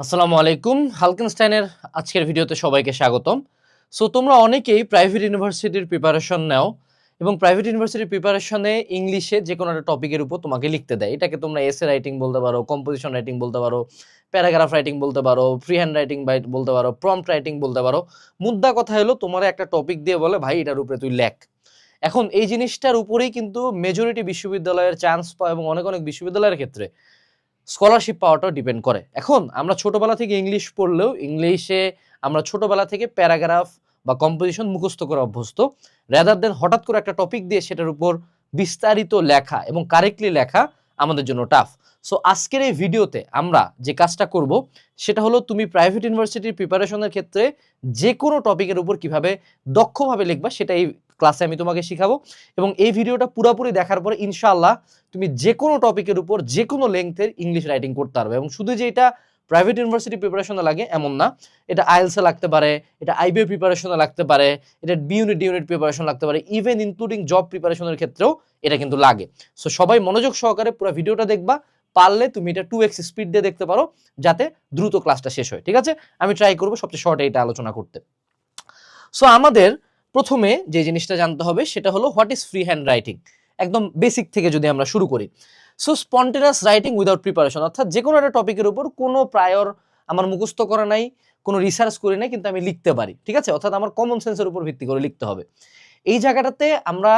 আসসালামু আলাইকুম। হালকেনস্টাইনের আজকের ভিডিওতে সবাইকে স্বাগতম। সো তোমরা অনেকেই প্রাইভেট ইউনিভার্সিটির প্রিপারেশন নাও এবং প্রাইভেট ইউনিভার্সিটির প্রিপারেশনে ইংলিশে যে কোনো একটা টপিকের উপর তোমাকে লিখতে দেয়। এটাকে তোমরা এসে রাইটিং বলতে পারো, কম্পোজিশন রাইটিং বলতে পারো, প্যারাগ্রাফ রাইটিং বলতে পারো, ফ্রি হ্যান্ড রাইটিং বলতে পারো, প্রম্পট রাইটিং বলতে পারো। মুদ্রা কথা হলো তোমার একটা টপিক দিয়ে বলে ভাই এটার উপরে তুই লেখ। এখন এই জিনিসটার উপরেই কিন্তু মেজরিটি বিশ্ববিদ্যালয়ের চান্স পায় এবং অনেক অনেক বিশ্ববিদ্যালয়ের ক্ষেত্রে স্কলারশিপ পাওয়াটাও ডিপেন্ড করে। এখন আমরা ছোটবেলা থেকে ইংলিশ পড়লেও ইংলিশে আমরা ছোটবেলা থেকে প্যারাগ্রাফ বা কম্পোজিশন মুখস্থ করে অভ্যস্ত, রেদার দেন হঠাৎ করে একটা টপিক দিয়ে সেটার উপর বিস্তারিত লেখা এবং কারেক্টলি লেখা আমাদের জন্য টাফ। সো আজকের এই ভিডিওতে আমরা যে কাজটা করব সেটা হলো তুমি প্রাইভেট ইউনিভার্সিটির প্রিপারেশনের ক্ষেত্রে যে কোনো টপিকের উপর কিভাবে দক্ষভাবে লিখবা সেটা এই ক্লাসে আমি তোমাকে শিখাবো। এবং এই ভিডিওটা পুরোপুরি দেখার পরে ইনশাআল্লাহ তুমি যে কোনো টপিকের উপর যে কোনো লেংথের ইংলিশ রাইটিং করতে পারবে। এবং শুধু যে এটা প্রাইভেট ইউনিভার্সিটি প্রিপারেশনে লাগে এমন না, এটা আইএলসে লাগতে পারে, এটা আইবিএ প্রিপারেশনে লাগতে পারে, এটা B unit D unit preparation লাগতে পারে, ইভেন ইনক্লুডিং জব প্রিপারেশনের ক্ষেত্রেও এটা কিন্তু লাগে। সো সবাই মনোযোগ সহকারে পুরো ভিডিওটা দেখবা, পারলে তুমি এটা 2x স্পিড দিয়ে দেখতে পারো যাতে দ্রুত ক্লাসটা শেষ হয়। ঠিক আছে, আমি ট্রাই করবো সবচেয়ে শর্টে এটা আলোচনা করতে। সো আমাদের প্রথমে যে জিনিসটা জানতে হবে সেটা হলো what is free hand writing. একদম বেসিক থেকে যদি আমরা শুরু করি, so spontaneous writing without preparation, অর্থাৎ যে কোনো একটা টপিকের উপর কোনো প্রায়র আমার মুখস্থ করা নাই, কোনো রিসার্চ করি নাই, কিন্তু আমি লিখতে পারি। ঠিক আছে, অর্থাৎ আমার কমন সেন্সের উপর ভিত্তি করে লিখতে হবে। এই জায়গাটাতে আমরা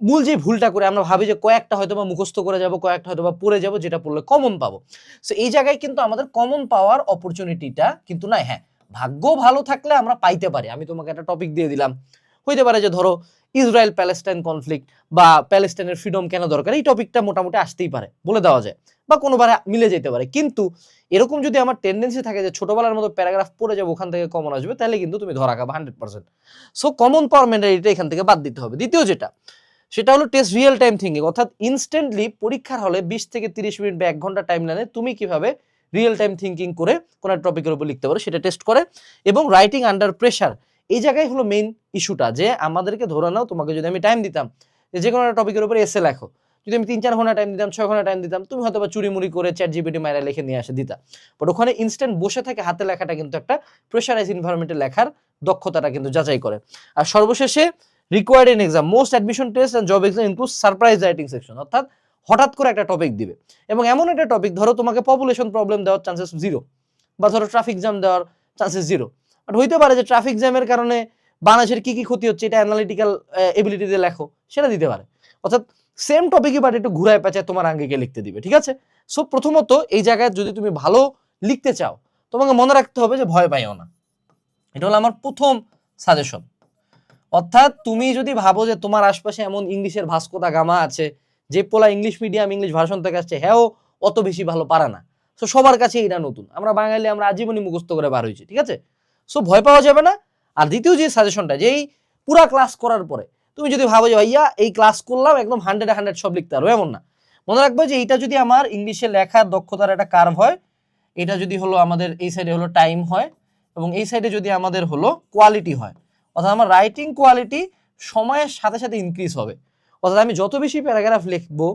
মূল যে ভুলটা করে আমরা ভাবি যে কয়েকটা হয়তো বা মুখস্থ করে যাব, কয়েকটা হয়তো বা পড়ে যাব, যেটা পড়লে কমন পাবো। সো এই জায়গায় কিন্তু আমাদের কমন পাওয়ার অপরচুনিটিটা কিন্তু নাই। হ্যাঁ, ভাগ্য ভালো থাকলে আমরা পাইতে পারি। আমি তোমাকে একটা টপিক দিয়ে দিলাম, হইতে পারে যে ধরো ইসরায়েল প্যালেস্টাইন কনফ্লিক্ট বা প্যালেস্টাইনের ফ্রিডম কেন দরকার, এই টপিকটা মোটামুটি আসতেই পারে, বলে দেওয়া যায়, বা কোনোবারে মিলে যেতে পারে। কিন্তু এরকম যদি আমার টেন্ডেন্সি থাকে যে ছোটবেলার মতো প্যারাগ্রাফ পড়ে যাবো, ওখান থেকে কমন আসবে, তাহলে কিন্তু তুমি ধরা খাবে 100%। সো কমন পাওয়ার মেন্টালিটি এখান থেকে বাদ দিতে হবে। দ্বিতীয় যেটা, সেটা হলো টেস্ট রিয়েল টাইম থিঙ্কিং, অর্থাৎ ইনস্ট্যান্টলি পরীক্ষার হলে 20 থেকে 30 মিনিট বা 1 ঘন্টা টাইম লাইনে তুমি কিভাবে রিয়েল টাইম থিঙ্কিং করে কোনো টপিকের উপর লিখতে পারো সেটা টেস্ট করে। এবং রাইটিং আন্ডার প্রেশার, এই জায়গায় হলো মেইন ইস্যুটা, যে আমাদেরকে ধরে নাও তোমাকে যদি আমি টাইম দিতাম যে কোনো একটা টপিকের উপর এসে লেখো, যদি আমি 3-4 ঘন্টা টাইম দিতাম, 6 ঘন্টা টাইম দিতাম, তুমি হয়তো বা চুরিমুড়ি করে চ্যাট জিপিটি মাইরা লিখে নিয়ে আসে দিতা। বাট ওখানে ইনস্ট্যান্ট বসে থেকে হাতে লেখাটা কিন্তু একটা প্রেশারাইজ এনভায়রনমেন্টে লেখার দক্ষতাটা কিন্তু যাচাই করে। আর সর্বশেষে required in exam, most admission test and job exam include surprise writing section, অর্থাৎ হঠাৎ করে একটা টপিক দিবে এবং এমন একটা টপিক, ধরো তোমাকে পপুলেশন প্রবলেম দেওয়ার চান্সেস 0, বা ধরো ট্রাফিক জ্যাম দেওয়ার চান্সেস 0। বাট হইতে পারে যে ট্রাফিক জ্যামের কারণে বাংলাদেশের কি কি ক্ষতি হচ্ছে এটা অ্যানালিটিক্যাল এবিলিটি দিয়ে লেখো, সেটা দিতে পারে। অর্থাৎ সেম টপিকই বাট একটু ঘুরায় পেঁচায় তোমার আঙ্গিকে লিখতে দিবে। ঠিক আছে, সো প্রথমত এই জায়গায় যদি তুমি ভালো লিখতে চাও, তোমাকে মনে রাখতে হবে যে ভয় পাইও না। এটা হলো আমার প্রথম সাজেশন। অর্থাৎ তুমি যদি ভাবো যে তোমার আশপাশে এমন ইংলিশের ভাস্কো দা গামা আছে, যে পোলা ইংলিশ মিডিয়াম ইংলিশ ভার্সন থেকে আসছে, হ্যাঁ অত বেশি ভালো পারে না, সো সবার কাছে এটা নতুন, আমরা বাঙালি আমরা আজীবনই মুখস্থ করে বার হয়েছি। ঠিক আছে, সো ভয় পাওয়া যাবে না। আর দ্বিতীয় যে সাজেশনটা, যে এই পুরা ক্লাস করার পরে তুমি যদি ভাবো যে ভাইয়া এই ক্লাস করলাম একদম 100 সব লিখতে পারবো, এমন না। মনে রাখবো যে এইটা যদি আমার ইংলিশে লেখার দক্ষতার একটা কার্ভ হয়, এটা যদি হলো আমাদের এই সাইডে হলো টাইম হয়, এবং এই সাইডে যদি আমাদের হলো কোয়ালিটি হয়, অর্থাৎ আমার রাইটিং কোয়ালিটি সময়ের সাথে সাথে ইনক্রিজ হবে। অর্থাৎ আমি যত বেশি প্যারাগ্রাফ লিখবো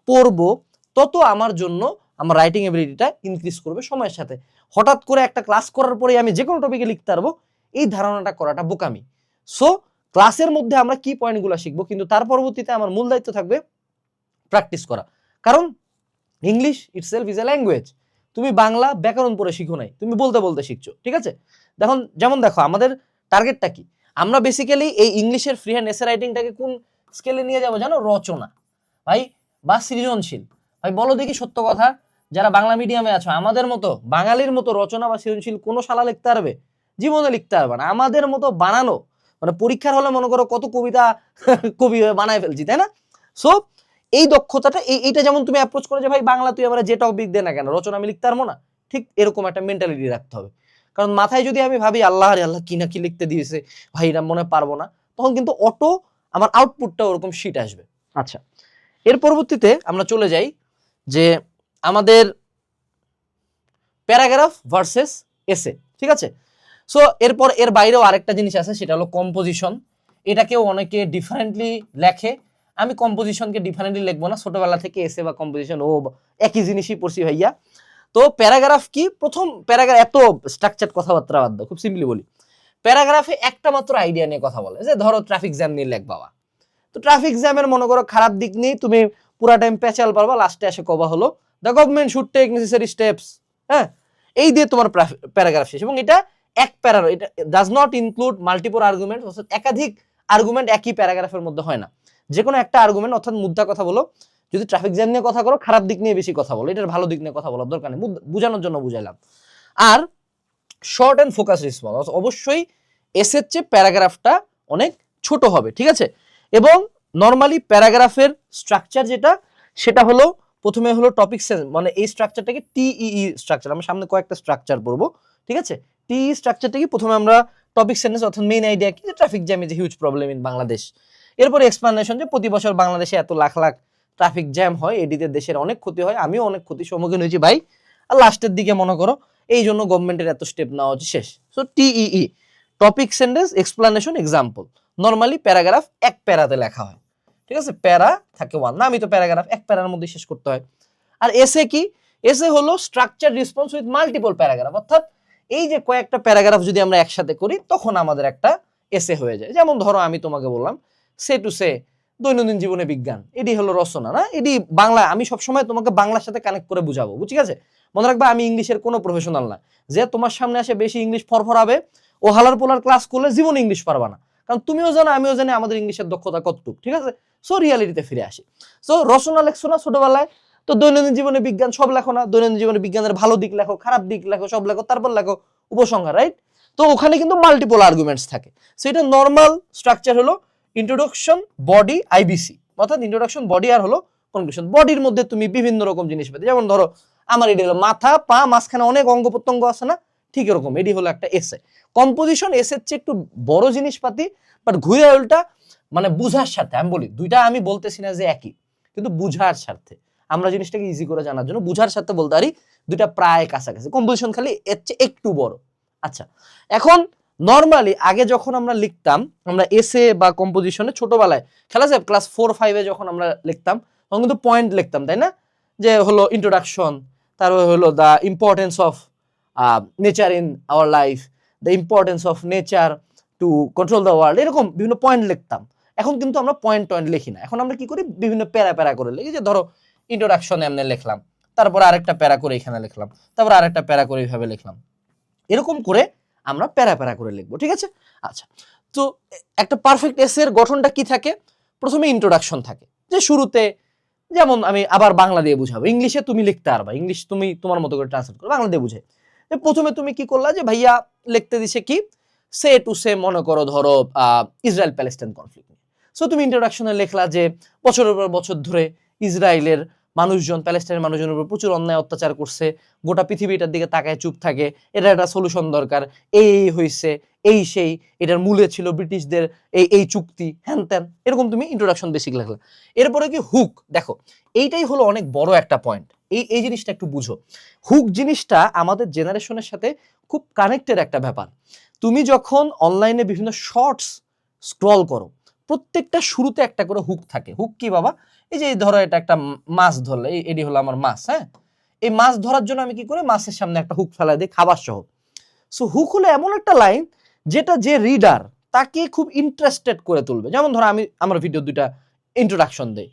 পড়বো, তত আমার জন্য আমার রাইটিং এবিলিটিটা ইনক্রিজ করবে সময়ের সাথে। হঠাৎ করে একটা ক্লাস করার পরে আমি যে কোনো টপিকে লিখতে পারবো, এই ধারণাটা করাটা বোকামি। সো ক্লাসের মধ্যে আমরা কি পয়েন্টগুলো শিখবো, কিন্তু তার পরবর্তীতে আমার মূল দায়িত্ব থাকবে প্র্যাকটিস করা। কারণ English itself is a language. তুমি বাংলা ব্যাকরণ পড়ে শিখো নাই, তুমি বলতে বলতে শিখছো। ঠিক আছে, যেমন দেখো আমাদের টার্গেটটা কি, আমরা বেসিক্যালি এই ইংলিশের ফ্রি হ্যান্ড এসে রাইটিংটাকে কোন স্কেলে নিয়ে যাবো জানো? রচনা ভাই, বা সৃজনশীল। ভাই বলো দেখি সত্য কথা, যারা বাংলা মিডিয়ামে আছো, আমাদের মতো বাঙালির মতো রচনা বা সৃজনশীল কোনো শালা লিখতে পারবে? জীবনে লিখতে পারবে না। আমাদের মতো বানানো, মানে পরীক্ষার হলে মনে করো কত কবিতা কবি বানায় ফেলছি, তাই না? সো এই দক্ষতাটা এইটা যেমন তুমি অ্যাপ্রোচ করো যে ভাই বাংলা তুই আমার যে টপিক দে না কেন, রচনা আমি লিখতে পারবো না, ঠিক এরকম একটা মেন্টালিটি রাখতে হবে। কারণ মাথায় যদি আমি ভাবি আল্লাহ রে আল্লাহ কি না কি লিখতে দিয়েছে, ভাই এটা মনে পারবো না, তখন কিন্তু অটো আমার আউটপুটটা ওরকম শিট আসবে। আচ্ছা, এর পরবর্তীতে আমরা চলে যাই যে আমাদের প্যারাগ্রাফ ভার্সেস এসে। ঠিক আছে, সো এরপর এর বাইরেও আরেকটা জিনিস আছে, সেটা হলো কম্পোজিশন। এটাকেও অনেকে ডিফারেন্টলি লেখে, আমি কম্পোজিশনকে ডিফারেন্টলি লিখবো না, ছোটবেলা থেকে এসে বা কম্পোজিশন ও একই জিনিসই পড়ছি ভাইয়া। তো প্যারাগ্রাফ কি, প্রথম প্যারাগ্রাফ এত স্ট্রাকচার্ড কথাবার্তা বাদ দাও, খুব সিম্পলি বলি, প্যারাগ্রাফে একটা মাত্র আইডিয়া নিয়ে কথা বলে, যে ধরো ট্রাফিক জ্যাম নিয়ে লেখ বাবা। তো ট্রাফিক জ্যামের মনে করো খারাপ দিক নিয়ে তুমি পুরা টাইম পেঁচাল পারবা, লাস্টে এসে কবা হলো the government should take necessary steps. হ্যাঁ, এই দিয়ে তোমার প্যারাগ্রাফ শেষ। এবং এটা এক প্যারার, এটা does not include multiple argument, অর্থাৎ একাধিক আর্গুমেন্ট একই প্যারাগ্রাফের মধ্যে হয় না। যে কোনো একটা আর্গুমেন্ট অর্থাৎ মুদ্রা কথা বলো। যদি ট্রাফিক জ্যাম নিয়ে কথা করো, খারাপ দিক নিয়ে বেশি কথা বলো, এটার ভালো দিক নিয়ে কথা বলার দরকার নেই, বোঝানোর জন্য বুঝাইলাম। আর শর্ট অ্যান্ড ফোকাস রেসপন্স, অবশ্যই এসের চেয়ে প্যারাগ্রাফটা অনেক ছোট হবে, ঠিক আছে। এবং নর্মালি প্যারাগ্রাফের স্ট্রাকচার যেটা, সেটা হলো প্রথমে হলো টপিক সেন্স, মানে এই স্ট্রাকচারটাকে টিইই স্ট্রাকচার, আমরা সামনে কয়েকটা স্ট্রাকচার পড়বো, ঠিক আছে। টিই স্ট্রাকচারটা কি, প্রথমে আমরা টপিক সেন্টেন্স অর্থাৎ মেইন আইডিয়া কি, যে traffic jam is a huge problem in Bangladesh. এরপরে এক্সপ্লানেশন, যে প্রতি বছর বাংলাদেশে এত লাখ লাখ ট্রাফিক জ্যাম হয়, এটিতে দেশের অনেক ক্ষতি হয়, আমিও অনেক ক্ষতির সম্মুখীন হয়েছি ভাই। আর লাস্টের দিকে মনে করো এই জন্য গভর্নমেন্টের এত স্টেপ নেওয়া হচ্ছে, শেষ। সো টিইই, topic sentence explanation example. Normally paragraph এক প্যারাতে লেখা হয়, ঠিক আছে। প্যারা থাকে ওয়ান, না আমি তো প্যারাগ্রাফ এক প্যারার মধ্যে শেষ করতে হয়। আর এসে কি, এসে হলো structure response with multiple paragraph, অর্থাৎ এই যে কয়েকটা প্যারাগ্রাফ যদি আমরা একসাথে করি তখন আমাদের একটা এসে হয়ে যায়। যেমন ধরো আমি তোমাকে বললাম সে টু সে দৈনন্দিন জীবনে বিজ্ঞান, এটি হলো রচনা, না এটি বাংলা। আমি সবসময় তোমাকে বাংলার সাথে কানেক্ট করে বুঝাবো, ঠিক আছে। মনে রাখবা আমি ইংলিশের কোনো প্রফেশনাল না, যে তোমার সামনে আসে বেশি ইংলিশ ফরফরাবে ও হালার পোলার ক্লাস করলে জীবনে ইংলিশ পারবা না, কারণ তুমিও জানো আমিও জানি আমাদের ইংলিশের দক্ষতা কতটুকু, ঠিক আছে। সো রিয়ালিটিতে ফিরে আসি। সো রচনা লেখছো না ছোটবেলায়, তো দৈনন্দিন জীবনে বিজ্ঞান সব লেখো না, দৈনন্দিন জীবনে বিজ্ঞানের ভালো দিক লেখো, খারাপ দিক লেখো, সব লেখো, তারপর লেখো উপসংহার, রাইট। তো ওখানে কিন্তু মাল্টিপল আর্গুমেন্টস থাকে। সো এটা নর্মাল স্ট্রাকচার হলো ইন্ট্রোডাকশন, বডি, আইবিসি, অর্থাৎ ইন্ট্রোডাকশন, বডি আর হলো কনক্লুশন। বডির মধ্যে তুমি বিভিন্ন রকম জিনিস পেতে, যেমন ধরো আমার এটি হলো মাথা, পা, মাঝখানে অনেক অঙ্গ প্রত্যঙ্গ আছে না, ঠিক এরকম এটি হলো একটা এসে। কম্পোজিশন এসের চেয়ে একটু বড় জিনিসপাতি, বাট ঘুরে উল্টা মানে বুঝার স্বার্থে আমি বলি, দুইটা আমি বলতেছি না যে একই, কিন্তু বুঝার স্বার্থে, আমরা জিনিসটাকে ইজি করে জানার জন্য বুঝার সাথে বলতে পারি দুইটা প্রায় কাছাকাছি। কম্পোজিশন খালি এর চেয়ে একটু বড়। আচ্ছা, এখন নর্মালি আগে যখন আমরা লিখতাম, আমরা এসে বা কম্পোজিশনে ছোটবেলায় খেলা যায় ক্লাস 4-5-এ যখন আমরা লিখতাম, তখন কিন্তু পয়েন্ট লিখতাম, তাই না, যে হলো ইন্ট্রোডাকশন, তারপরে হলো the importance of nature in our life, the importance of nature to control the world, এরকম বিভিন্ন পয়েন্ট লিখতাম। এখন কিন্তু আমরা পয়েন্ট লিখি না, এখন আমরা কি করি, বিভিন্ন প্যারা প্যারা করে লিখি, যে ধরো ইন্ট্রোডাকশনে এমনি লিখলাম, তারপর আরেকটা প্যারা করে এখানে লিখলাম, তারপর আরেকটা প্যারা করে এইভাবে লিখলাম, এরকম করে আমরা প্যারা প্যারা করে লিখবো, ঠিক আছে। আচ্ছা, তো একটা পারফেক্ট এসের গঠনটা কি থাকে, প্রথমে ইন্ট্রোডাকশন থাকে, যে শুরুতে, যেমন আমি আবার বাংলা দিয়ে বুঝাবো, ইংলিশে তুমি লিখতে পারবা, ইংলিশ তুমি তোমার মতো করে ট্রান্সলেট করো, বাংলা দিয়ে বুঝে। প্রথমে তুমি কি করলা, যে ভাইয়া লিখতে দিছে কি, সে টু সে, মনে করো ধরো ইসরায়েল প্যালেস্টাইন কনফ্লিক্ট নিয়ে। সো তুমি ইন্ট্রোডাকশনে লিখলা যে বছরের পর বছর ধরে ইসরায়েলের মানুষজন প্যালেস্টাইনের মানুষজনের উপর প্রচুর অন্যায় অত্যাচার করছে, গোটা পৃথিবীটার দিকে তাকায় চুপ থাকে, এটা একটা সলিউশন দরকার, এই হয়েছে, এই সেই, এটার মূলে ছিল ব্রিটিশদের এই এই চুক্তি, হ্যান ত্যান, এরকম তুমি ইন্ট্রোডাকশন বেসিক লিখলা। এরপরে কি হুক, দেখো এইটাই হলো অনেক বড় একটা পয়েন্ট, এই জিনিসটা একটু বুঝো। হুক জিনিসটা আমাদের জেনারেশনের সাথে খুব কানেক্টেড একটা ব্যাপার। তুমি যখন অনলাইনে বিভিন্ন শর্টস স্ক্রল করো, প্রত্যেকটা শুরুতে একটা করে হুক থাকে। হুক কি বাবা, এই যে ধরো এটা একটা মাছ ধরলে, এটি হলো আমার মাছ, হ্যাঁ, এই মাছ ধরার জন্য আমি কি করি, মাছের সামনে একটা হুক ফেলা দিই খাবার সহ। সো হুক হলো এমন একটা লাইন যেটা যে রিডার তাকে খুব ইন্টারেস্টেড করে তুলবে। যেমন ধরো আমি আমার ভিডিও দুইটা ইন্ট্রোডাকশন দেই,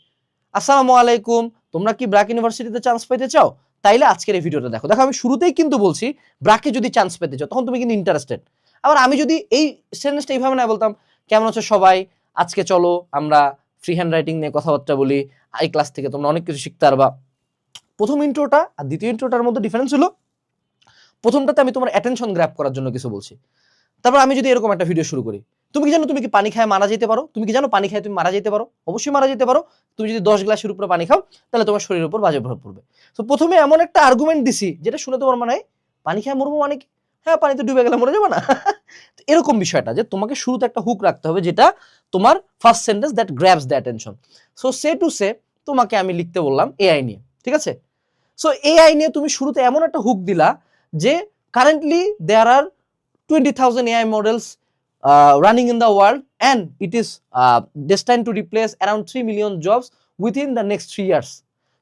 আসসালামু আলাইকুম, তোমরা কি ব্র্যাক ইউনিভার্সিটিতে চান্স পেতে চাও, তাইলে আজকের এই ভিডিওটা দেখো। দেখো আমি শুরুতেই কিন্তু বলছি ব্র্যাকে যদি চান্স পেতে চাও তখন তুমি কিন্তু ইন্টারেস্টেড। আবার আমি যদি এই সেন্টেন্সটা এইভাবে না বলতাম, কেমন আছো সবাই, আজকে চলো আমরা ফ্রি হ্যান্ড রাইটিং নিয়ে কথাবার্তা বলি, এই ক্লাস থেকে তোমরা অনেক কিছু শিখতে পারবা। প্রথম ইন্ট্রোটা আর দ্বিতীয় ইন্ট্রোটার মধ্যে ডিফারেন্স হলো, প্রথমটাতে আমি তোমার অ্যাটেনশন গ্র্যাব করার জন্য কিছু বলছি। তারপর আমি যদি এরকম একটা ভিডিও শুরু করি, তুমি কি জানো তুমি কি পানি খায় মারা যেতে পারো, তুমি কি জানো পানি খায় তুমি মারা যেতে পারো, অবশ্যই মারা যেতে পারো। তুমি যদি 10 গ্লাসের উপরে পানি খাও তাহলে তোমার শরীরের উপর বাজে প্রভাব পড়বে। তো প্রথমে এমন একটা আর্গুমেন্ট দিছি যেটা শুনে তোমার মনে হয় পানি খায় মরবো, মানে কি, হ্যাঁ পানিতে ডুবে গেলে মরে যাবো না। এরকম বিষয়টা, যে তোমাকে শুরুতে একটা হুক রাখতে হবে যেটা তোমার first sentence that গ্র্যাবস the attention. So say to সে তোমাকে আমি লিখতে বললাম এআই নিয়ে, ঠিক আছে। সো এআই নিয়ে তুমি শুরুতে এমন একটা হুক দিলা যে currently there R 20,000 AI models running in the world and it is destined to replace around 3 million jobs within the next 3 years.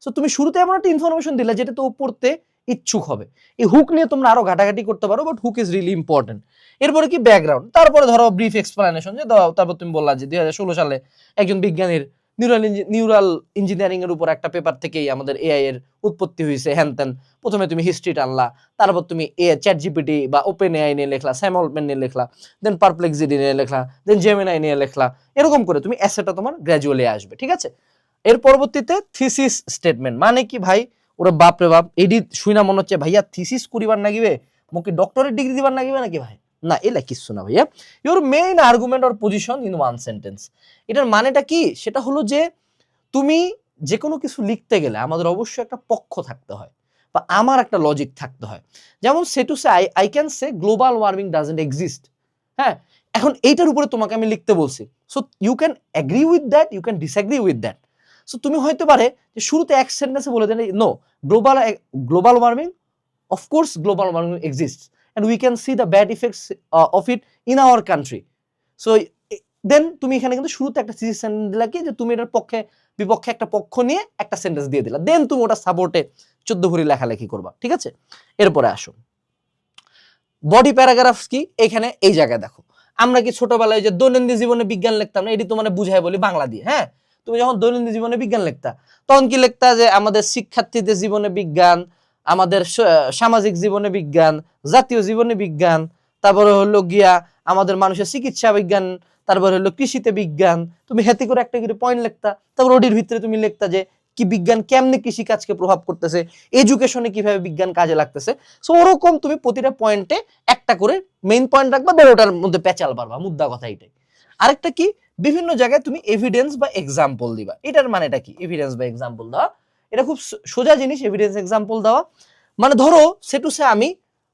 So তুমি শুরুতে এমন একটা ইনফরমেশন দিলে যেটা তো পড়তে ইচ্ছুক হবে। এই হুক নিয়ে তোমরা আরো ঘাটাঘাটি করতে পারো, but hook is really important. এরপরে কি ব্যাকগ্রাউন্ড, তারপরে ধরো ব্রিফ এক্সপ্লানেশন যে দাও, তারপর তুমি বললা যে 2016 সালে একজন বিজ্ঞানীর নিউরাল ইঞ্জিনিয়ারিং এর উপর একটা পেপার থেকেই আমাদের এআই এর উৎপত্তি হয়েছে, হ্যান ত্যান। প্রথমে তুমি হিস্ট্রি টানলা, তারপর তুমি চ্যাট জিপিটি বা ওপেন এআই নিয়ে লেখলা, স্যাম অল্টম্যান নিয়ে লেখলা, দেন পারপ্লেক্সিটি নিয়ে লেখলা, দেন জেমিনাই নিয়ে লেখলা। এরকম করে তুমি এসেটা তোমার গ্র্যাজুয়ালি আসবে, ঠিক আছে? এর পরবর্তীতে থিসিস স্টেটমেন্ট, মানে কি ভাই? ওরা বাপ রে বাপ, এডি শুইনা মনে হচ্ছে ভাইয়া থিসিস করিবার নাগিবে, মুখে ডক্টরেট ডিগ্রি দিবার নাগিবে নাকি ভাই? না, এলা কিছু না ভাইয়া। Your main argument or position in one sentence. এটার মানেটা কি? সেটা হলো যে তুমি যে কোনো কিছু লিখতে গেলে আমাদের অবশ্যই একটা পক্ষ থাকতে হয়, বা আমার একটা লজিক থাকতে হয়। যেমন say to say I can say global warming doesn't exist. হ্যাঁ, এখন এইটার উপরে তোমাকে আমি লিখতে বলছি, so you can agree with that, you can disagree with that. So তুমি হয়তো পারে যে শুরুতে এক সেন্টেন্সে বলে then no, global warming, of course global warming exists and we can see the bad effects of it in our country. So দেন তুমি এখানে কিন্তু শুরুতে একটা থিসিস সেন্টেন্স দিলা কি, যে তুমি এটার পক্ষে বিপক্ষে একটা পক্ষ নিয়ে একটা সেন্টেন্স দিয়ে দিলা, দেন তুমি ওটা সাপোর্টে 14 ভরি লেখালেখি করবা, ঠিক আছে? এরপরে আসো বডি প্যারাগ্রাফ কি। এখানে এই জায়গায় দেখো, আমরা কি ছোটবেলায় যে দৈনন্দিন জীবনে বিজ্ঞান লিখতাম না, এটি তো মানে বুঝাই বলি বাংলা দিয়ে। হ্যাঁ, তুমি যখন দৈনন্দিন জীবনে বিজ্ঞান লিখতা, তখন কি লিখতা যে আমাদের শিক্ষার্থীদের জীবনে বিজ্ঞান, আমাদের সামাজিক জীবনে বিজ্ঞান, জাতীয় জীবনে বিজ্ঞান, তারপরে হলো গিয়া আমাদের মানুষের চিকিৎসা বিজ্ঞান, তারপরে হলো কৃষিতে বিজ্ঞান। তুমি হেতে করে একটা করে পয়েন্ট লিখতা, তারপর ওটির ভিতরে তুমি লিখতা যে কি বিজ্ঞান কেমনে কৃষি কাজকে প্রভাব করতেছে, এডুকেশনে কিভাবে বিজ্ঞান কাজে লাগতেছে। সো ওরকম তুমি প্রতিটা পয়েন্টে একটা করে মেইন পয়েন্ট রাখবা, দেন ওটার মধ্যে পেঁচাল পারবা, মুদ্রা কথা এটাই। আরেকটা কি, বিভিন্ন জায়গায় তুমি এভিডেন্স বা এক্সাম্পল দিবা। এটার মানেটা কি, এভিডেন্স বা এক্সাম্পল দেওয়া? এটা খুব সোজা জিনিস, এভিডেন্স এক্সাম্পল দেওয়া। মানে ধরো সে টু সে আমি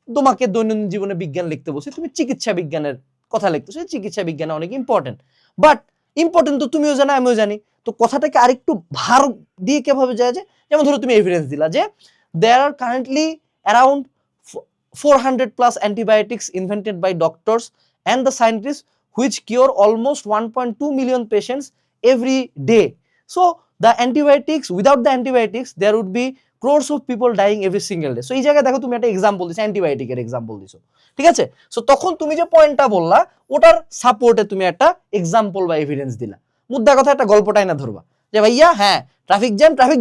তোমাকে দৈনন্দিন জীবনে বিজ্ঞান লিখতে বলছি, তুমি চিকিৎসা বিজ্ঞানের কথা লিখতেছো, চিকিৎসা বিজ্ঞানে অনেক ইম্পর্টেন্ট, বাট ইম্পর্টেন্ট তো তুমিও জানো আমিও জানি। তো কথাটাকে আরেকটু ভার দিয়ে কিভাবে যায়, যে যেমন ধরো তুমি এভিডেন্স দিলা যে দেয়ার আর currently around 400+ antibiotics invented by doctors and the scientists which cure almost 1.2 million patients every day. So the antibiotics, without the antibiotics there would be crores of people dying every single day. So এই জায়গায় দেখো তুমি একটা example দিছো, অ্যান্টিবায়োটিকের example দিছো, ঠিক আছে? সো তখন তুমি যে পয়েন্টটা বললা ওটার সাপোর্টে তুমি একটা এক্সাম্পল বা এভিডেন্স দিলা। মুদ্রা কথা একটা গল্পটাই না ধরবা যে ভাইয়া হ্যাঁ ট্রাফিক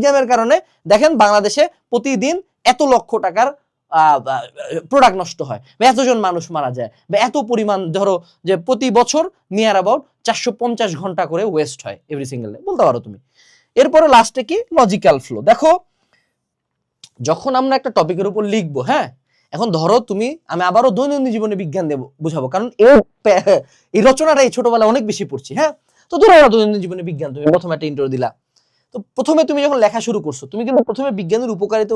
জ্যামের কারণে দেখেন বাংলাদেশে প্রতিদিন এত লক্ষ টাকার প্রোডাক্ট নষ্ট হয়, বা এতজন মানুষ মারা যায়, বা এত পরিমাণ ধরো যে প্রতি বছর নিয়ার অ্যাবাউট 450 ঘন্টা করে ওয়েস্ট হয় এভরি সিঙ্গেল ডে, বলতে পারো তুমি। এরপরে লাস্টে কি, লজিক্যাল ফ্লো। দেখো যখন আমরা একটা টপিকের উপর লিখবো, হ্যাঁ, এখন ধরো তুমি আমি আবারও দৈনন্দিন জীবনে বিজ্ঞান দেব বুঝাবো, কারণ এই রচনাটা এই ছোটবেলায় অনেক বেশি পড়ছি। হ্যাঁ, তো ধরো দৈনন্দিন জীবনে বিজ্ঞান, তুমি প্রথমে একটা ইন্ট্রো দিলা। তো প্রথমে তুমি যখন লেখা শুরু করছো, তুমি কিন্তু প্রথমে বিজ্ঞানের উপকারিতা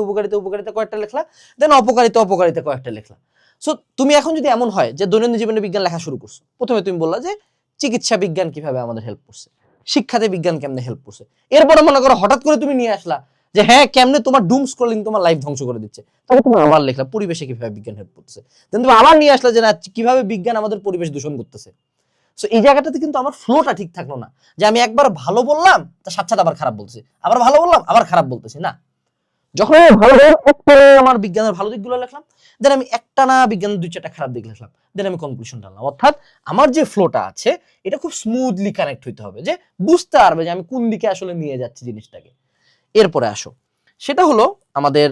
কয়েকটা লেখলা, দেন অপকারিতা কয়েকটা লেখলা। সো তুমি এখন যদি এমন হয় যে দৈনন্দিন জীবনে বিজ্ঞান লেখা শুরু করছো, প্রথমে তুমি বললা যে চিকিৎসা বিজ্ঞান কিভাবে আমাদের হেল্প করছে, শিক্ষাতে বিজ্ঞান কেমনে হেল্প করছে। এরপরে মনে করো হঠাৎ করে তুমি নিয়ে আসলা যে হ্যাঁ কেমনে তোমার ডুম স্ক্রলিং তোমার লাইফ ধ্বংস করে দিচ্ছে, তবে তুমি আবার লেখলা পরিবেশে কিভাবে বিজ্ঞান হেল্প করতেছে, দেন তুমি আবার নিয়ে আসলা যে না কিভাবে বিজ্ঞান আমাদের পরিবেশ দূষণ করতেছে। সো এই জায়গাটাতে কিন্তু আমার ফ্লোটা ঠিক থাকলো না, যে আমি একবার ভালো বললাম তার সাথে সাথে আবার খারাপ বলছি, আবার ভালো বললাম আবার খারাপ বলতেছি না। যখন ভালো আমার বিজ্ঞানের ভালো দিকগুলো লিখলাম, দেন আমি একটা না বিজ্ঞানের 2-4টা খারাপ দিক লিখলাম, দেন আমি কনক্লুশন টানলাম। অর্থাৎ আমার যে ফ্লোটা আছে এটা খুব স্মুথলি কানেক্ট হইতে হবে, যে বুঝতে পারবে যে আমি কোন দিকে আসলে নিয়ে যাচ্ছি জিনিসটাকে। এরপরে আসো, সেটা হলো আমাদের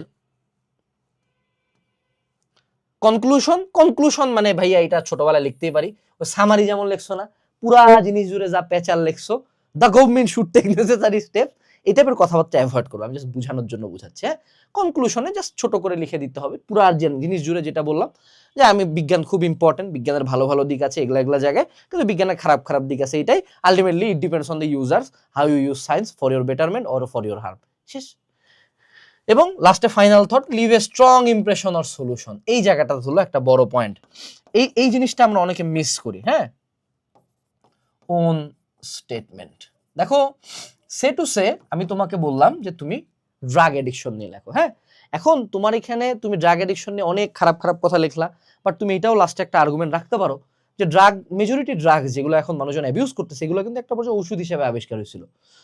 কনক্লুশন। মানে ভাইয়া এটা ছোটবেলায় লিখতেই পারি, ওই সামারি যেমন লেখছো না, পুরা জিনিস জুড়ে যা পেঁচাল লেখছো, the government should take necessary step, এই টাইপের কথাবার্তা অ্যাভয়েড করবো। আমি জাস্ট বোঝানোর জন্য বুঝাচ্ছি। হ্যাঁ, কনক্লুশনে জাস্ট ছোট করে লিখে দিতে হবে পুরা জিনিস জুড়ে, যেটা বললাম যে আমি বিজ্ঞান খুব ইম্পর্টেন্ট, বিজ্ঞানের ভালো ভালো দিক আছে এগুলা জায়গায়, কিন্তু বিজ্ঞানের খারাপ খারাপ দিক আছে, এটাই ultimately it depends on the users how you use science for your betterment or for your harm. শেষ। এবং লাস্টে final thought, leave a strong impression or solution. এই জায়গাটা হলো একটা বড় পয়েন্ট, এই জিনিসটা আমরা অনেকে মিস করি। হ্যাঁ, ওন স্টেটমেন্ট। দেখো সে টু সে আমি তোমাকে বললাম যে তুমি ড্রাগ এডিকশন নিয়ে লেখো। হ্যাঁ, এখন তোমার এখানে তুমি ড্রাগ এডিকশন নিয়ে অনেক খারাপ খারাপ কথা লিখলা, বাট তুমি এটাও লাস্টে একটা আর্গুমেন্ট রাখতে পারো যে মেজরিটি ড্রাগস যেগুলো এখন মানুষজন অ্যাবিউজ করতেছে এগুলো কিন্তু একটা পর্যায়ে ওষুধ হিসেবে আবিষ্কার হয়েছিল।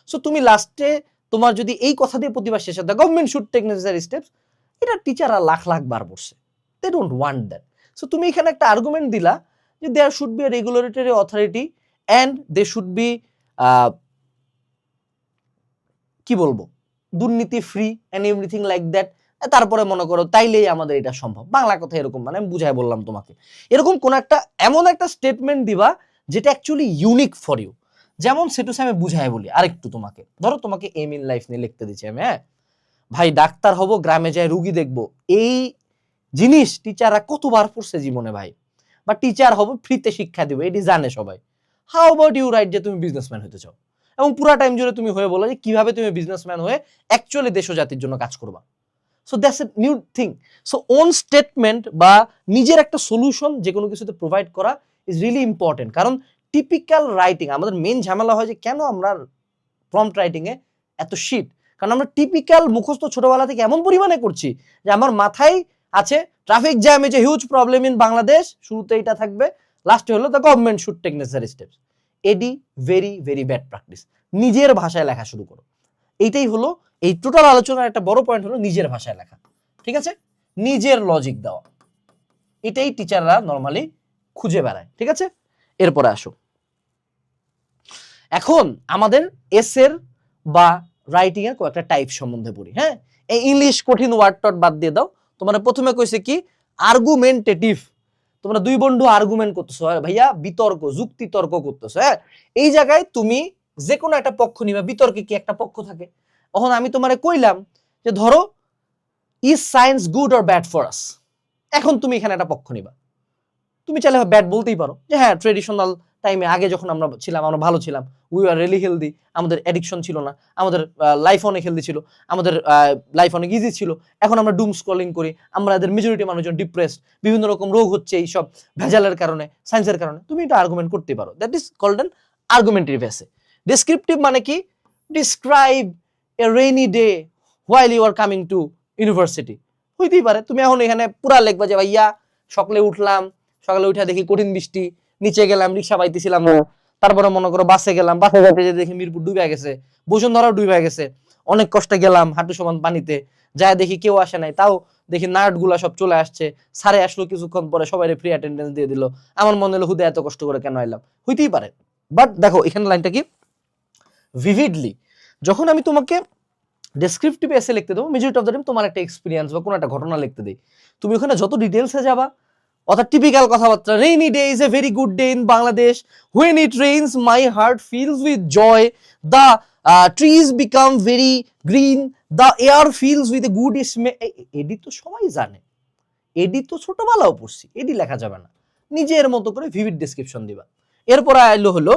সো তুমি লাস্টে তোমার যদি এই কথা দিয়ে প্রতিবাদ শেষ হয়, the government should take necessary steps, এটা টিচাররা লাখ লাখ বার পড়ছে, they don't want that. So তুমি এখানে একটা আর্গুমেন্ট দিলা যে there should be a regulatory authority and they should be কি বলবো দুর্নীতি free and everything like that. তারপরে মনে করো তাইলেই আমাদের এটা সম্ভব, বাংলা কথা এরকম, মানে আমি বুঝাই বললাম তোমাকে, এরকম কোন একটা এমন একটা স্টেটমেন্ট দিবা যেটা অ্যাকচুয়ালি ইউনিক ফর ইউ। যেমন সেটু আমি বুঝাই বলি আরেকটু তোমাকে, ধরো তোমাকে এম ইন লাইফ নিয়ে লিখতে দিচ্ছি আমি, হ্যাঁ ভাই ডাক্তার হব, গ্রামে যায় রুগী দেখবো, এই জিনিস টিচাররা কতবার পড়ছে জীবনে ভাই, বা টিচার হব ফ্রিতে শিক্ষা দিব, এটি জানে সবাই। হাউ অ্যাবাউট ইউ রাইট যে তুমি বিজনেসম্যান হতে চাও, এবং পুরা টাইম জুড়ে তুমি হয়ে বলো যে কিভাবে তুমি বিজনেসম্যান হয়ে অ্যাকচুয়ালি দেশ ও জাতির জন্য কাজ করবা। So that's a new thing. So on statement বা নিজের একটা সলিউশন যে কোনো কিছুতে প্রোভাইড করা ইজ রিয়েলি ইম্পর্টেন্ট। কারণ টিপিক্যাল রাইটিং আমাদের মেন ঝামেলা হয় যে কেন আমরা প্রম্পট রাইটিং এ এত শিট, কারণ আমরা টিপিক্যাল মুখস্থ ছোটবেলা থেকে এমন পরিমাণে করছি যে আমার মাথায় আছে traffic jam is a huge problem in Bangladesh, শুরুতে এটা থাকবে, লাস্টে হলো the government should take necessary steps. এডি ভেরি ভেরি ব্যাড প্র্যাকটিস। নিজের ভাষায় লেখা শুরু করো, এইটাই হলো এই টোটাল আলোচনার একটা বড় পয়েন্ট হলো নিজের ভাষায় লেখা, ঠিক আছে, নিজের লজিক দেওয়া, এটাই টিচাররা নরমালি খুঁজে বেড়ায়, ঠিক আছে। এরপরে আসো, এখন আমাদের এসের বা রাইটিং এর কয়েকটা টাইপ সম্বন্ধে পড়ি, হ্যাঁ এই ইংলিশ কঠিন ওয়ার্ড টট বাদ দিয়ে দাও। তোমরা প্রথমে কইছে কি আর্গুমেন্টেটিভ, তোমরা দুই বন্ধু আর্গুমেন্ট করতেছো, ভাইয়া বিতর্ক যুক্তি তর্ক করতেছো, হ্যাঁ এই জায়গায় তুমি যে কোনো একটা পক্ষ নিবা, বিতর্কে কি একটা পক্ষ থাকে। এখন আমি তোমারে কইলাম যে ধরো is science good or bad for us, এখন তুমি এখানে একটা পক্ষ নিবা, তুমি চাইলে ব্যাড বলতেই পারো যে হ্যাঁ ট্রেডিশনাল টাইমে আগে যখন আমরা ছিলাম আমরা ভালো ছিলাম, উই আর রিয়েলি হেলদি, আমাদের অ্যাডিকশন ছিল না, আমাদের লাইফ অনেক হেলদি ছিল, আমাদের লাইফ অনেক ইজি ছিল। এখন আমরা ডুম স্ক্রলিং করি, আমাদের মেজরিটি মানুষজন ডিপ্রেসড, বিভিন্ন রকম রোগ হচ্ছে এই সব ভেজালের কারণে, সায়েন্সের কারণে। তুমি এটা আর্গুমেন্ট করতে পারো, that is called an argumentative essay. Descriptive মানে কি, describe a rainy day while you are coming to university, হইতেই পারে। তুমি এখন এখানে পুরা লিখবা যে ভাইয়া সকালে উঠলাম, সকালে উঠে দেখি কঠিন বৃষ্টি, নিচে গেলাম রিক্সা পাইতেছিলাম না, তারপরে মনে করো বাসে গেলাম, বাসে যেতে যেতে দেখি মিরপুর ডুবে গেছে, বসুন্ধরাও ডুবে গেছে, অনেক কষ্টে গেলাম হাঁটু সমান পানিতে, যায় দেখি কেউ আসে নাই, তাও দেখি নার্ড গুলা সব চলে আসছে, সারে আসলো কিছুক্ষণ পরে সবাই ফ্রি অ্যাটেন্ডেন্স দিয়ে দিল, আমার মনে হলো হুদে এত কষ্ট করে কেন এলাম, হইতেই পারে। বাট দেখো এখানে লাইনটা কি, ভিভিডলি যখন আমি তোমাকে ডেসক্রিপটিভ এসে লিখতে দেবো, মেজরিটি অফ দ্য টাইম তোমার একটা এক্সপিরিয়েন্স বা কোনো একটা ঘটনা লিখতে দিই, তুমি ওখানে যত ডিটেলসে যাবা, অর্থাৎ টিপিক্যাল কথাবার্তা, rainy day is a very good day in Bangladesh, when it rains my heart fills with joy, the trees become very green, the air fills with a good smell, এডি তো সবাই জানে, এডি তো ছোটবেলাও পড়ছি, এডি লেখা যাবে না, নিজের মতো করে ভিভিড ডেসক্রিপশন দিবা। এরপর আইলো হলো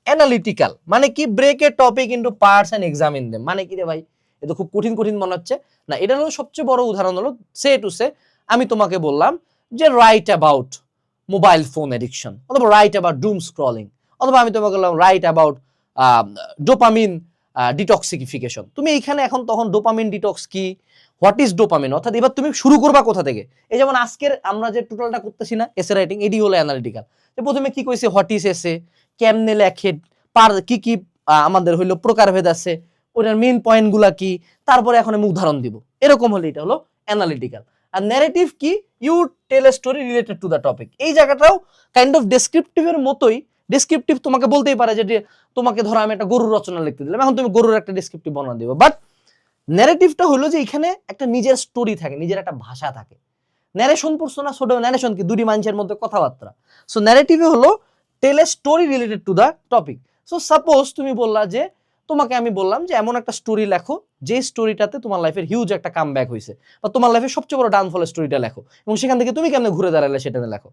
অ্যানালিটিক্যাল, মানে কি break a topic into parts and examine them, মানে কি রে ভাই এটা খুব কঠিন কঠিন মনে হচ্ছে না, এটা হলো সবচেয়ে বড় উদাহরণ হলো সে টু সে আমি তোমাকে বললাম যে right about mobile phone addiction, অথবা রাইট অ্যাবাউট ডুম স্ক্রলিং, অথবা আমি তোমাকে বললাম রাইট অ্যাবাউট ডোপামিন ডিটক্সিফিকেশন। তুমি এইখানে এখন তখন ডোপামিন ডিটক্স কি, হোয়াট ইজ ডোপামিন, অর্থাৎ এবার তুমি শুরু করবা কোথা থেকে। এই যেমন আজকের আমরা যে টোটালটা করতেছি না এসে রাইটিং, এডি হলো অ্যানালিটিক্যাল। প্রথমে কি কইছে হোয়াট ইজ এসে, কেমনে লেখে, পার কি কি আমাদের হইলো প্রকারভেদ আছে, ওটার মেইন পয়েন্ট গুলা কি, তারপরে এখন আমি উদাহরণ দিব, এরকম হলে এটা হলো অ্যানালিটিক্যাল। আর ন্যারেটিভ কি, you tell a story related to the topic, এই জায়গাটাও কাইন্ড অফ ডেসক্রিপটিভের মতোই। ডেসক্রিপটিভ তোমাকে বলতেই পারে যে তোমাকে ধরো আমি একটা গরুর রচনা লিখতে দিলাম, এখন তুমি গরুর একটা ডেসক্রিপটিভ বর্ণনা দিবে, বাট ন্যারেটিভটা হলো যে এখানে একটা নিজের স্টোরি থাকে, নিজের একটা ভাষা থাকে। ন্যারেশন পড়ছো না ছোট, ন্যারেশন কি দুটি মানুষের মধ্যে কথাবার্তা। সো ন্যারেটিভে হলো tell a story related to the topic. So suppose তুমি বললা যে তোমাকে আমি বললাম যে এমন একটা স্টোরি লেখো যে স্টোরিটাতে তোমার লাইফের হিউজ একটা কাম ব্যাক হয়েছে, বা তোমার লাইফের সবচেয়ে বড় ডাউনফলের স্টোরিটা লেখো, এবং সেখান থেকে তুমি কেমনে ঘুরে দাঁড়ালে সেটা লেখো।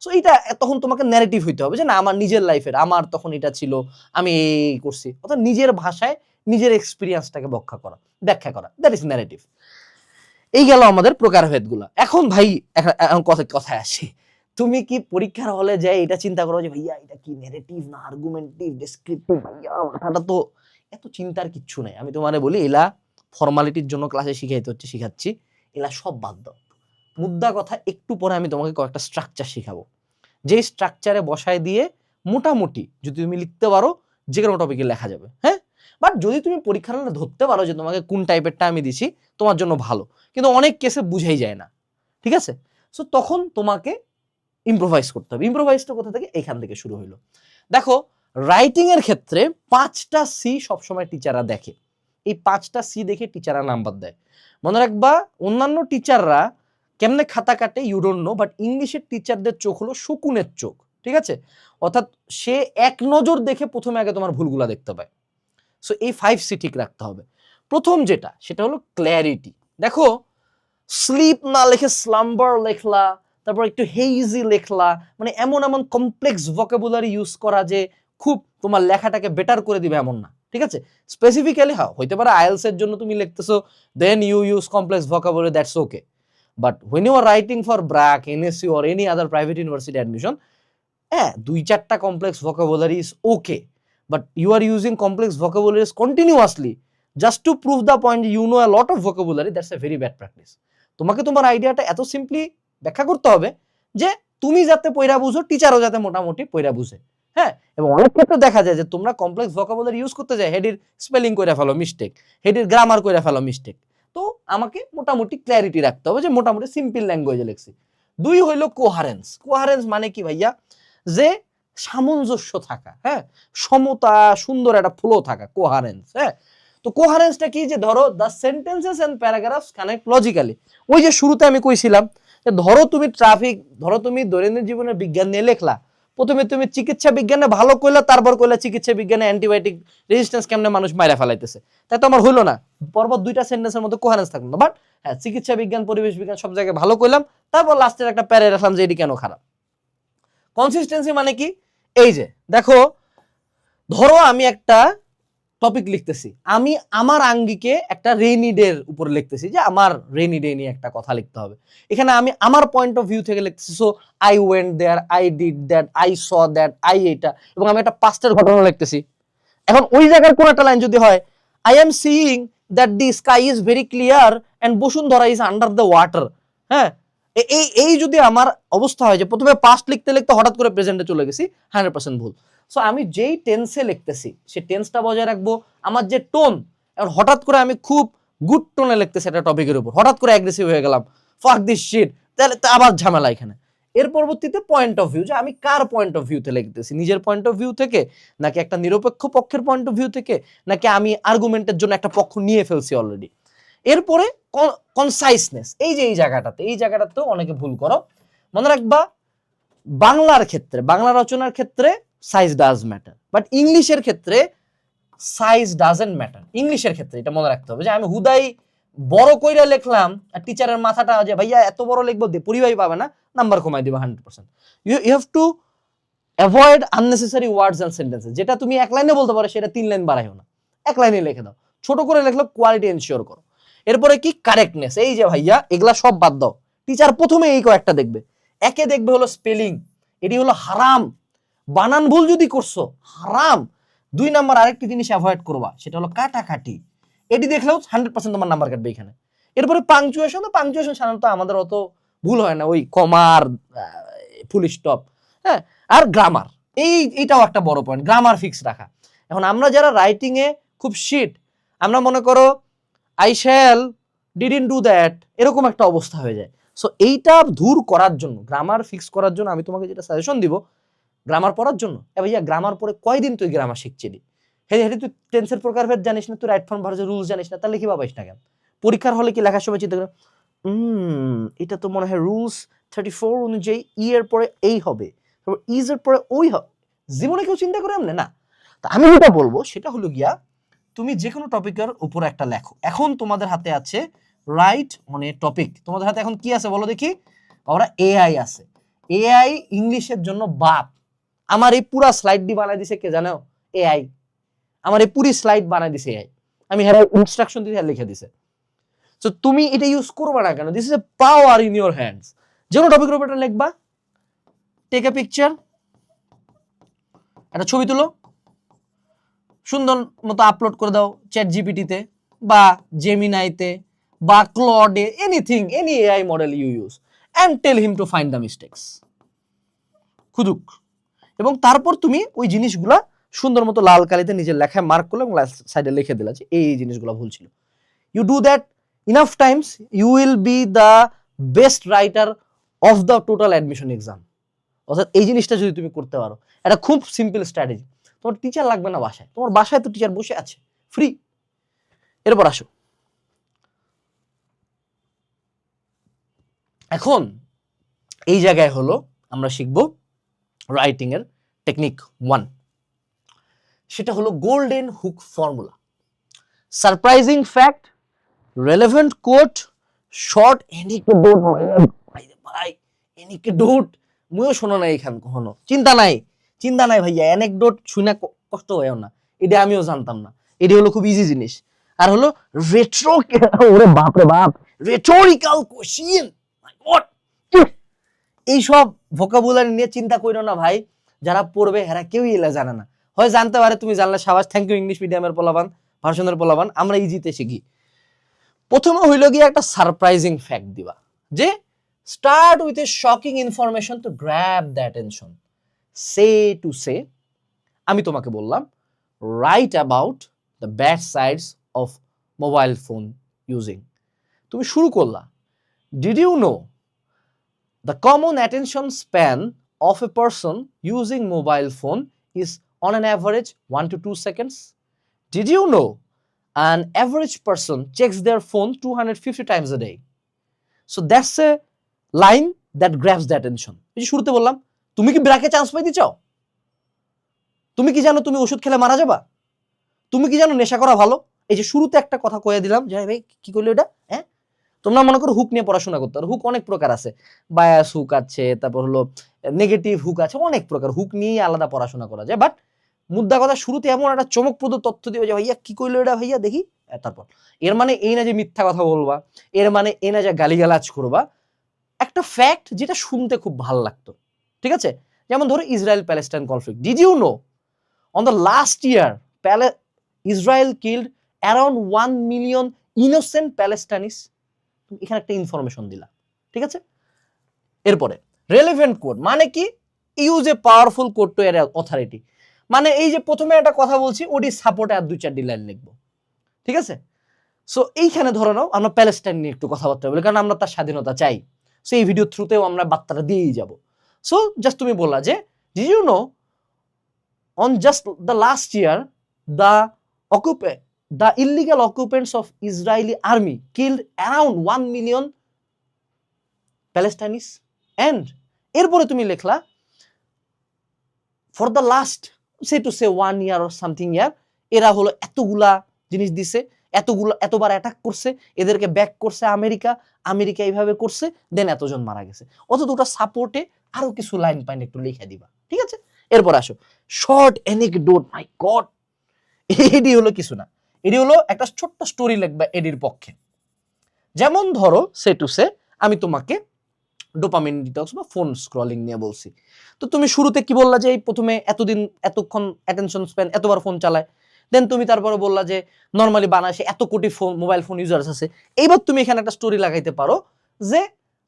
সো এটা তখন তোমাকে ন্যারেটিভ হইতে হবে যে না আমার নিজের লাইফের, আমার তখন এটা ছিল, আমি এই করছি, অর্থাৎ নিজের ভাষায় নিজের এক্সপিরিয়েন্সটাকে ব্যাখ্যা করা, দ্যাট ইজ ন্যারেটিভ। এই গেল আমাদের প্রকারভেদগুলো। এখন ভাই কথায় আসি, তুমি কি পরীক্ষার হলে যাই এটা চিন্তা করো যে ভাইয়া এটা কি ন্যারেটিভ না আর্গুমেন্টিভ ডেসক্রিপটিভ, ভাইয়া মাথাটা তো এত চিন্তার কিচ্ছু নাই। আমি তোমারে বলি এলা ফর্মালিটির জন্য ক্লাসে শিখাচ্ছি, এলা সব বাদ দাও। মুদ্রা কথা একটু পরে আমি তোমাকে কয়েকটা স্ট্রাকচার শিখাবো, যে স্ট্রাকচারে বসায় দিয়ে মোটামুটি যদি তুমি লিখতে পারো যে কোনো টপিকে লেখা যাবে, হ্যাঁ। বাট যদি তুমি পরীক্ষার হলে ধরতে পারো যে তোমাকে কোন টাইপেরটা আমি দিছি তোমার জন্য ভালো, কিন্তু অনেক কেসে বুঝাই যায় না, ঠিক আছে? সো তখন তোমাকে ইম্প্রোভাইজ করতে হবে। ইম্প্রোভাইজটা কোথা থেকে? এখান থেকে শুরু হইলো। দেখো রাইটিং এর ক্ষেত্রে 5টা সি সবসময় টিচাররা দেখে, এই 5টা সি দেখে টিচাররা নাম্বার দেয়। মনে রাখবা অন্যান্য টিচাররা কেমনে খাতা কাটে ইউ ডোন্ট নো, বাট ইংলিশের টিচারদের চোখ হলো শকুনের চোখ, ঠিক আছে? অর্থাৎ সে এক নজর দেখে প্রথমে আগে তোমার ভুলগুলা দেখতে পায়। সো এই 5 সি ঠিক রাখতে হবে। প্রথম যেটা সেটা হলো ক্ল্যারিটি। দেখো স্লিপ না লিখে স্লাম্বার লেখলা, তারপর একটু হেইজি লেখলা, মানে এমন এমন কমপ্লেক্স ভোকাবুলারি ইউজ করা যে খুব তোমার লেখাটাকে বেটার করে দিবে এমন না, ঠিক আছে? স্পেসিফিক্যালি হইতে পারে আইএলস এর জন্য তুমি লিখতেছো, then you use complex vocabulary, that's okay. But when you are writing for BRAC, NSU or any other private university admission, 2-4টা complex vocabulary is okay, but you are using complex vocabularies continuously just to prove the point you know a lot of vocabulary, that's a very bad practice. তোমাকে তোমার আইডিয়াটা এত simply ব্যাখ্যা করতে হবে যে তুমি যাতে পয়রা বুঝো, টিচারও যাতে মোটামুটি পয়রা বুঝে, হ্যাঁ? এবং অনেক ক্ষেত্রে দেখা যায় যে তোমরা কমপ্লেক্স ভোকাবুলারি ইউজ করতে যায়, হেডির স্পেলিং কইরা ফেলো মিস্টেক, হেডির গ্রামার কইরা ফেলো মিস্টেক। তো আমাকে মোটামুটি ক্ল্যারিটি রাখতে হবে যে মোটামুটি সিম্পল ল্যাঙ্গুয়েজে লিখছি। 2 হইলো কোহারেন্স। কোহারেন্স মানে কি ভাইয়া? যে সামঞ্জস্য থাকা, হ্যাঁ, সমতা, সুন্দর একটা ফ্লো থাকা, কোহারেন্স। হ্যাঁ, তো কোহারেন্সটা কি? যে ধরো the sentences and paragraphs connect logically. ওই যে শুরুতে আমি কইছিলাম যে ধরো তুমি ট্রাফিক, ধরো তুমি দৈনন্দিন জীবনের বিজ্ঞান নিয়ে লেখলা, প্রথমে তুমি চিকিৎসা বিজ্ঞানে ভালো কইলা, তারপর কইলা চিকিৎসা বিজ্ঞানে অ্যান্টিবায়োটিক রেজিস্ট্যান্স কেমনে মানুষ মাইরা ফেলাইতেছে, তাই তো আমার হইলো না, পরপর 2টা সেন্টেন্সের মধ্যে কোহারেন্স থাকলো না। বাট হ্যাঁ, চিকিৎসা বিজ্ঞান, পরিবেশ বিজ্ঞান সব জায়গায় ভালো কইলাম, তারপর লাস্টের একটা প্যারা রাখলাম যে এটি কেন খারাপ। কনসিস্টেন্সি মানে কি? এই যে দেখো, ধরো আমি একটা টপিক লিখতেছি, আমি আমার আঙ্গিকে একটা রেইনি ডে এর উপর লিখতেছি, যে আমার রেইনি ডে নিয়ে একটা কথা লিখতে হবে। এখানে আমি আমার পয়েন্ট অফ ভিউ থেকে লিখতেছি। So I went there, I did that, I saw that, I এটা, এবং আমি একটা পাস্টের ঘটনা লিখতেছি। এখন ওই জায়গার কোন একটা লাইন যদি হয়, I am seeing that the sky is very clear and Bashundhara is under the water, হ্যাঁ, এই যদি আমার অবস্থা হয় যে প্রথমে পাস্ট লিখতে লিখতে হঠাৎ করে প্রেজেন্টে চলে গেছি, 100% ভুল। সো আমি যেই টেন্সে লিখতেছি সেই টেন্সটা বজায় রাখবো। আমার যে টোন, এখন হঠাৎ করে আমি খুব গুড টোনে লিখতেছি একটা টপিকের উপর, হঠাৎ করে অ্যাগ্রেসিভ হয়ে গেলাম, ফাক দিস শিট, তাহলে আবার ঝামেলা এখানে। এর পরবর্তীতে পয়েন্ট অফ ভিউ, যে আমি কার পয়েন্ট অফ ভিউতে লিখতেছি, নিজের পয়েন্ট অফ ভিউ থেকে, নাকি একটা নিরপেক্ষ পক্ষের পয়েন্ট অফ ভিউ থেকে, নাকি আমি আর্গুমেন্টের জন্য একটা পক্ষ নিয়ে ফেলছি অলরেডি। এরপরে কনসাইসনেস, এই যে এই জায়গাটাতেও অনেকে ভুল করো। মনে রাখবা বাংলার ক্ষেত্রে, বাংলা রচনার ক্ষেত্রে সাইজ ডাজ ম্যাটার, বাট ইংলিশের ক্ষেত্রে সাইজ ডাজন্ট ম্যাটার। ইংলিশের ক্ষেত্রে এটা মনে রাখতে হবে যে আমি হুদাই বড় কইরা লিখলাম, আর টিচারের মাথাটা যে ভাইয়া এত বড় লিখবো, পরিবাই পাবে না, নাম্বার কমাই দিবে 100%। You have to avoid unnecessary words and sentences. যেটা তুমি এক লাইনে বলতে পারো সেটা 3 লাইন বাড়াইও না, এক লাইনে লিখে দাও। ছোট করে লিখলে কোয়ালিটি এনশিওর করো। এরপরে কি? কারেক্টনেস। এই যে ভাইয়া এগুলা সব বাদ দাও, টিচার প্রথমে এই কয়েকটা দেখবে। একে দেখবে হলো স্পেলিং, এটি হলো হারাম, বানান ভুল যদি করছো হারাম। 2 নাম্বার আরেকটি জিনিস অ্যাভয়েড করবা, সেটা হলো কাটাকাটি। এটি দেখলেও 100% তোমার নাম্বার কাটবে এখানে। এরপরে পাংচুয়েশন, তো পাংচুয়েশন সাধারণত আমাদের অত ভুল হয় না, ওই কমার, ফুল স্টপ, হ্যাঁ। আর গ্রামার, এইটাও একটা বড় পয়েন্ট, গ্রামার ফিক্স রাখা। এখন আমরা যারা রাইটিং এ খুব শিট, আমরা মনে করো I shall didn't do that, এরকম একটা অবস্থা হয়ে যায়। সো এইটা দূর করার জন্য, গ্রামার ফিক্স করার জন্য আমি তোমাকে যেটা সাজেশন দিব, গ্রামার পড়ার জন্য, ভাইয়া গ্রামার পরে কয়দিন তুই গ্রামার শিখছিলি? হেঁটে তুই টেন্সের প্রকারভেদ জানিস না, তুই রাইট ফর্ম ভার্সের রুলস জানিস না, তাহলে কিভাবে পাইস না কেন? পরীক্ষার হলে কি লেখার সময় চিন্তা করে এটা তো মনে হয় রুলস 34 অনুযায়ী ই এর পরে এই হবে, তারপর ইজ এর পরে ওই হবে। জীবনে কেউ চিন্তা করে এমনি না। তা আমি যেটা বলবো সেটা হলো গিয়া, তুমি যে কোনো টপিকের উপরে একটা লেখো। এখন তোমাদের হাতে আছে রাইট অন এ টপিক, তোমাদের হাতে এখন কি আছে বলো দেখি? ওরা এআই আছে। এআই ইংলিশের জন্য বাপ। আমার এই পুরা স্লাইডটি বানাই দিছে কে জানো? এআই। আমার এই পুরি স্লাইড বানাই দিছে এআই। আমি হেরা ইনস্ট্রাকশন দিয়ে লিখে দিছে। সো তুমি এটা ইউজ করবে না কেন? This is a power in your hands. যে কোনো টপিকের উপর এটা লিখবা, টেক এ পিকচার, একটা ছবি তুলো, সুন্দর মতো আপলোড করে দাও চ্যাট জিপিটিতে বা জেমিনাইতে বা ক্লডে, anything, any AI model you use, and tell him to find the mistakes. খুদুক। এবং তারপর তুমি ওই জিনিসগুলা সুন্দর মতো লাল কালিতে নিজের লেখায় মার্ক করলো এবং সাইডে লিখে দিলা যে এই জিনিসগুলো ভুল ছিল। You do that enough times, you will be the best writer of the total admission exam. অর্থাৎ এই জিনিসটা যদি তুমি করতে পারো, এটা খুব সিম্পল স্ট্র্যাটেজি। তোমার টিচার লাগবে না বাসায়, তোমার বাসায় তো টিচার বসে আছে ফ্রি। এরপর আসো, এখন এই জায়গায় হলো আমরা শিখবো রাইটিং এর টেকনিক 1, সেটা হলো golden hook formula. Surprising fact, relevant quote, short anecdote. ভাই এনিকডোট মুইও শোনো না এখান কখনো, চিন্তা নাই ভাইয়া, অ্যানেকডোট শুনে কষ্ট হয়েও না, এটা আমিও জানতাম না। এটা হলো খুব ইজি জিনিস। আর হলো রেট্রো, ওরে বাপ রে বাপ, রেটরিক্যাল কোশ্চেন। মাই গড, এইসব ভোকাবুলারি নিয়ে চিন্তা কইরো না ভাই, যারা পড়বে এরা কেউই এলা জানে না। হয় জানতে পারে, তুমি জানলে সাবাস, থ্যাংক ইউ ইংলিশ মিডিয়ামের পোলাবান, ভার্সনের পোলাবান, আমরা ইজিতে শিখি। প্রথমে হইল গিয়ে একটা সারপ্রাইজিং ফ্যাক্ট দিবা, যে start with a shocking information to grab the attention. Say to say, আমি তোমাকে বললাম write about the bad sides of mobile phone using. তুমি শুরু করলা, did you know the common attention span of a person using mobile phone is on an average 1 to 2 seconds. Did you know an average person checks their phone 250 times a day? So that's a line that grabs the attention. এই যে শুরুতে বললাম, তুমি কি ব্র্যাকে chance পাইতে চাও? তুমি কি জানো তুমি ওষুধ খেলে মারা যাবা? তুমি কি জানো নেশা করা ভালো? এই যে শুরুতে একটা কথা কয়ে দিলাম যে ভাই কি করলো এটা, হ্যাঁ? তোমরা মনে করো হুক নিয়ে পড়াশোনা করতে পারো, হুক অনেক প্রকার আছে, বায়াস হুক আছে, তারপর হলো নেগেটিভ হুক আছে, অনেক প্রকার হুক নিয়ে আলাদা পড়াশোনা করা যায়। বাট মুদ্রা কথা শুরুতে এমন একটা চমকপ্রদ তথ্য দিবে যে ভাইয়া কি কইলো এটা ভাইয়া দেখি, তারপর এর মানে এই না যে মিথ্যা কথা বলবা, এর মানে এই না যে গালিগালাজ করবা, একটা ফ্যাক্ট যেটা শুনতে খুব ভালো লাগতো, ঠিক আছে? যেমন ধরো Israel Palestine conflict. Did you know on the last year Israel killed around 1 million innocent Palestinians? এখানে একটা ইনফরমেশন দিলা, ঠিক আছে? এরপরে রেলেভেন্ট কোড মানে কি? Use a powerful code to এর অথরিটি। মানে এই যে প্রথমে একটা কথা বলছি, ওটি সাপোর্টে আর 2-4 লাইন লিখবো, ঠিক আছে? সো এইখানে ধরে নাও আমরা প্যালেস্টাইন নিয়ে একটু কথাবার্তা বলি, কারণ আমরা তার স্বাধীনতা চাই। সো এই ভিডিও থ্রুতেও আমরা বার্তাটা দিয়েই যাব। সো জাস্ট তুমি বললা যে did you know on just the last year the illegal occupants of Israeli army killed around 1 million Palestinians, and এরপরে তুমি লিখলা for the last say to say 1 year or something year এরা হলো এতগুলা জিনিস দিছে, এতবার অ্যাটাক করছে, এদেরকে ব্যাক করছে আমেরিকা এইভাবে করছে, দেন এতজন মারা গেছে। অথচ ওটা সাপোর্টে আরো কিছু লাইন পাইন একটু লিখে দিবা, ঠিক আছে? এরপর আসো শর্ট অ্যানেকডোট। মাই গড, এডি হলো কিছু না, এডি হলো একটা ছোট্ট স্টোরি লিখবা এডির পক্ষে। যেমন ধরো সে টু সে আমি তোমাকে ডোপামিন ডিটক্স বা ফোন স্ক্রলিং নিয়ে বলছি, তো তুমি শুরুতে কি বললা যে এই প্রথমে এতক্ষণ অ্যাটেনশন স্প্যান, এতবার ফোন চালায়, দেন তুমি তারপরে বললা যে নর্মালি বাংলাদেশে এত কোটি ফোন মোবাইল ফোন ইউজার্স আছে। এইবার তুমি এখানে একটা স্টোরি লাগাইতে পারো যে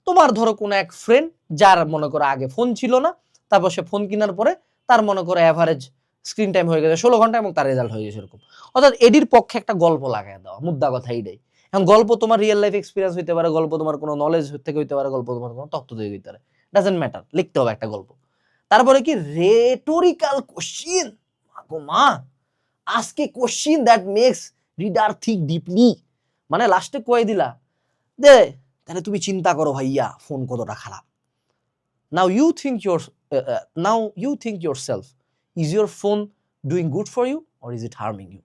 তোমার ধরো কোনো এক ফ্রেন্ড যার মনে করো আগে ফোন ছিল না, তারপর সে ফোন কেনার পরে তার মনে করো অ্যাভারেজ স্ক্রিন টাইম হয়ে গেছে 16 ঘন্টা এবং তার রেজাল্ট হয়ে গেছে এরকম। অর্থাৎ এডির পক্ষে একটা গল্প লাগাই দেওয়া, মুদ্রা কথা এইটাই। এখন গল্প তোমার রিয়েল লাইফ এক্সপিরিয়েন্স হইতে পারে, গল্প তোমার কোনো নলেজ থেকে হইতে পারে, গল্প তোমার কোনো তথ্য থেকে হইতে পারে, ডাজেন্ট ম্যাটার, লিখতে হবে একটা গল্প। তারপরে কি রেটোরিক্যাল কোশ্চিন, মা আজকে question that makes reader think deeply, মানে লাস্টে কয়ে দিলা দে তাহলে তুমি চিন্তা করো ভাইয়া ফোন কতটা খারাপ। Now you think yourself, is your phone doing good for you or is it harming you?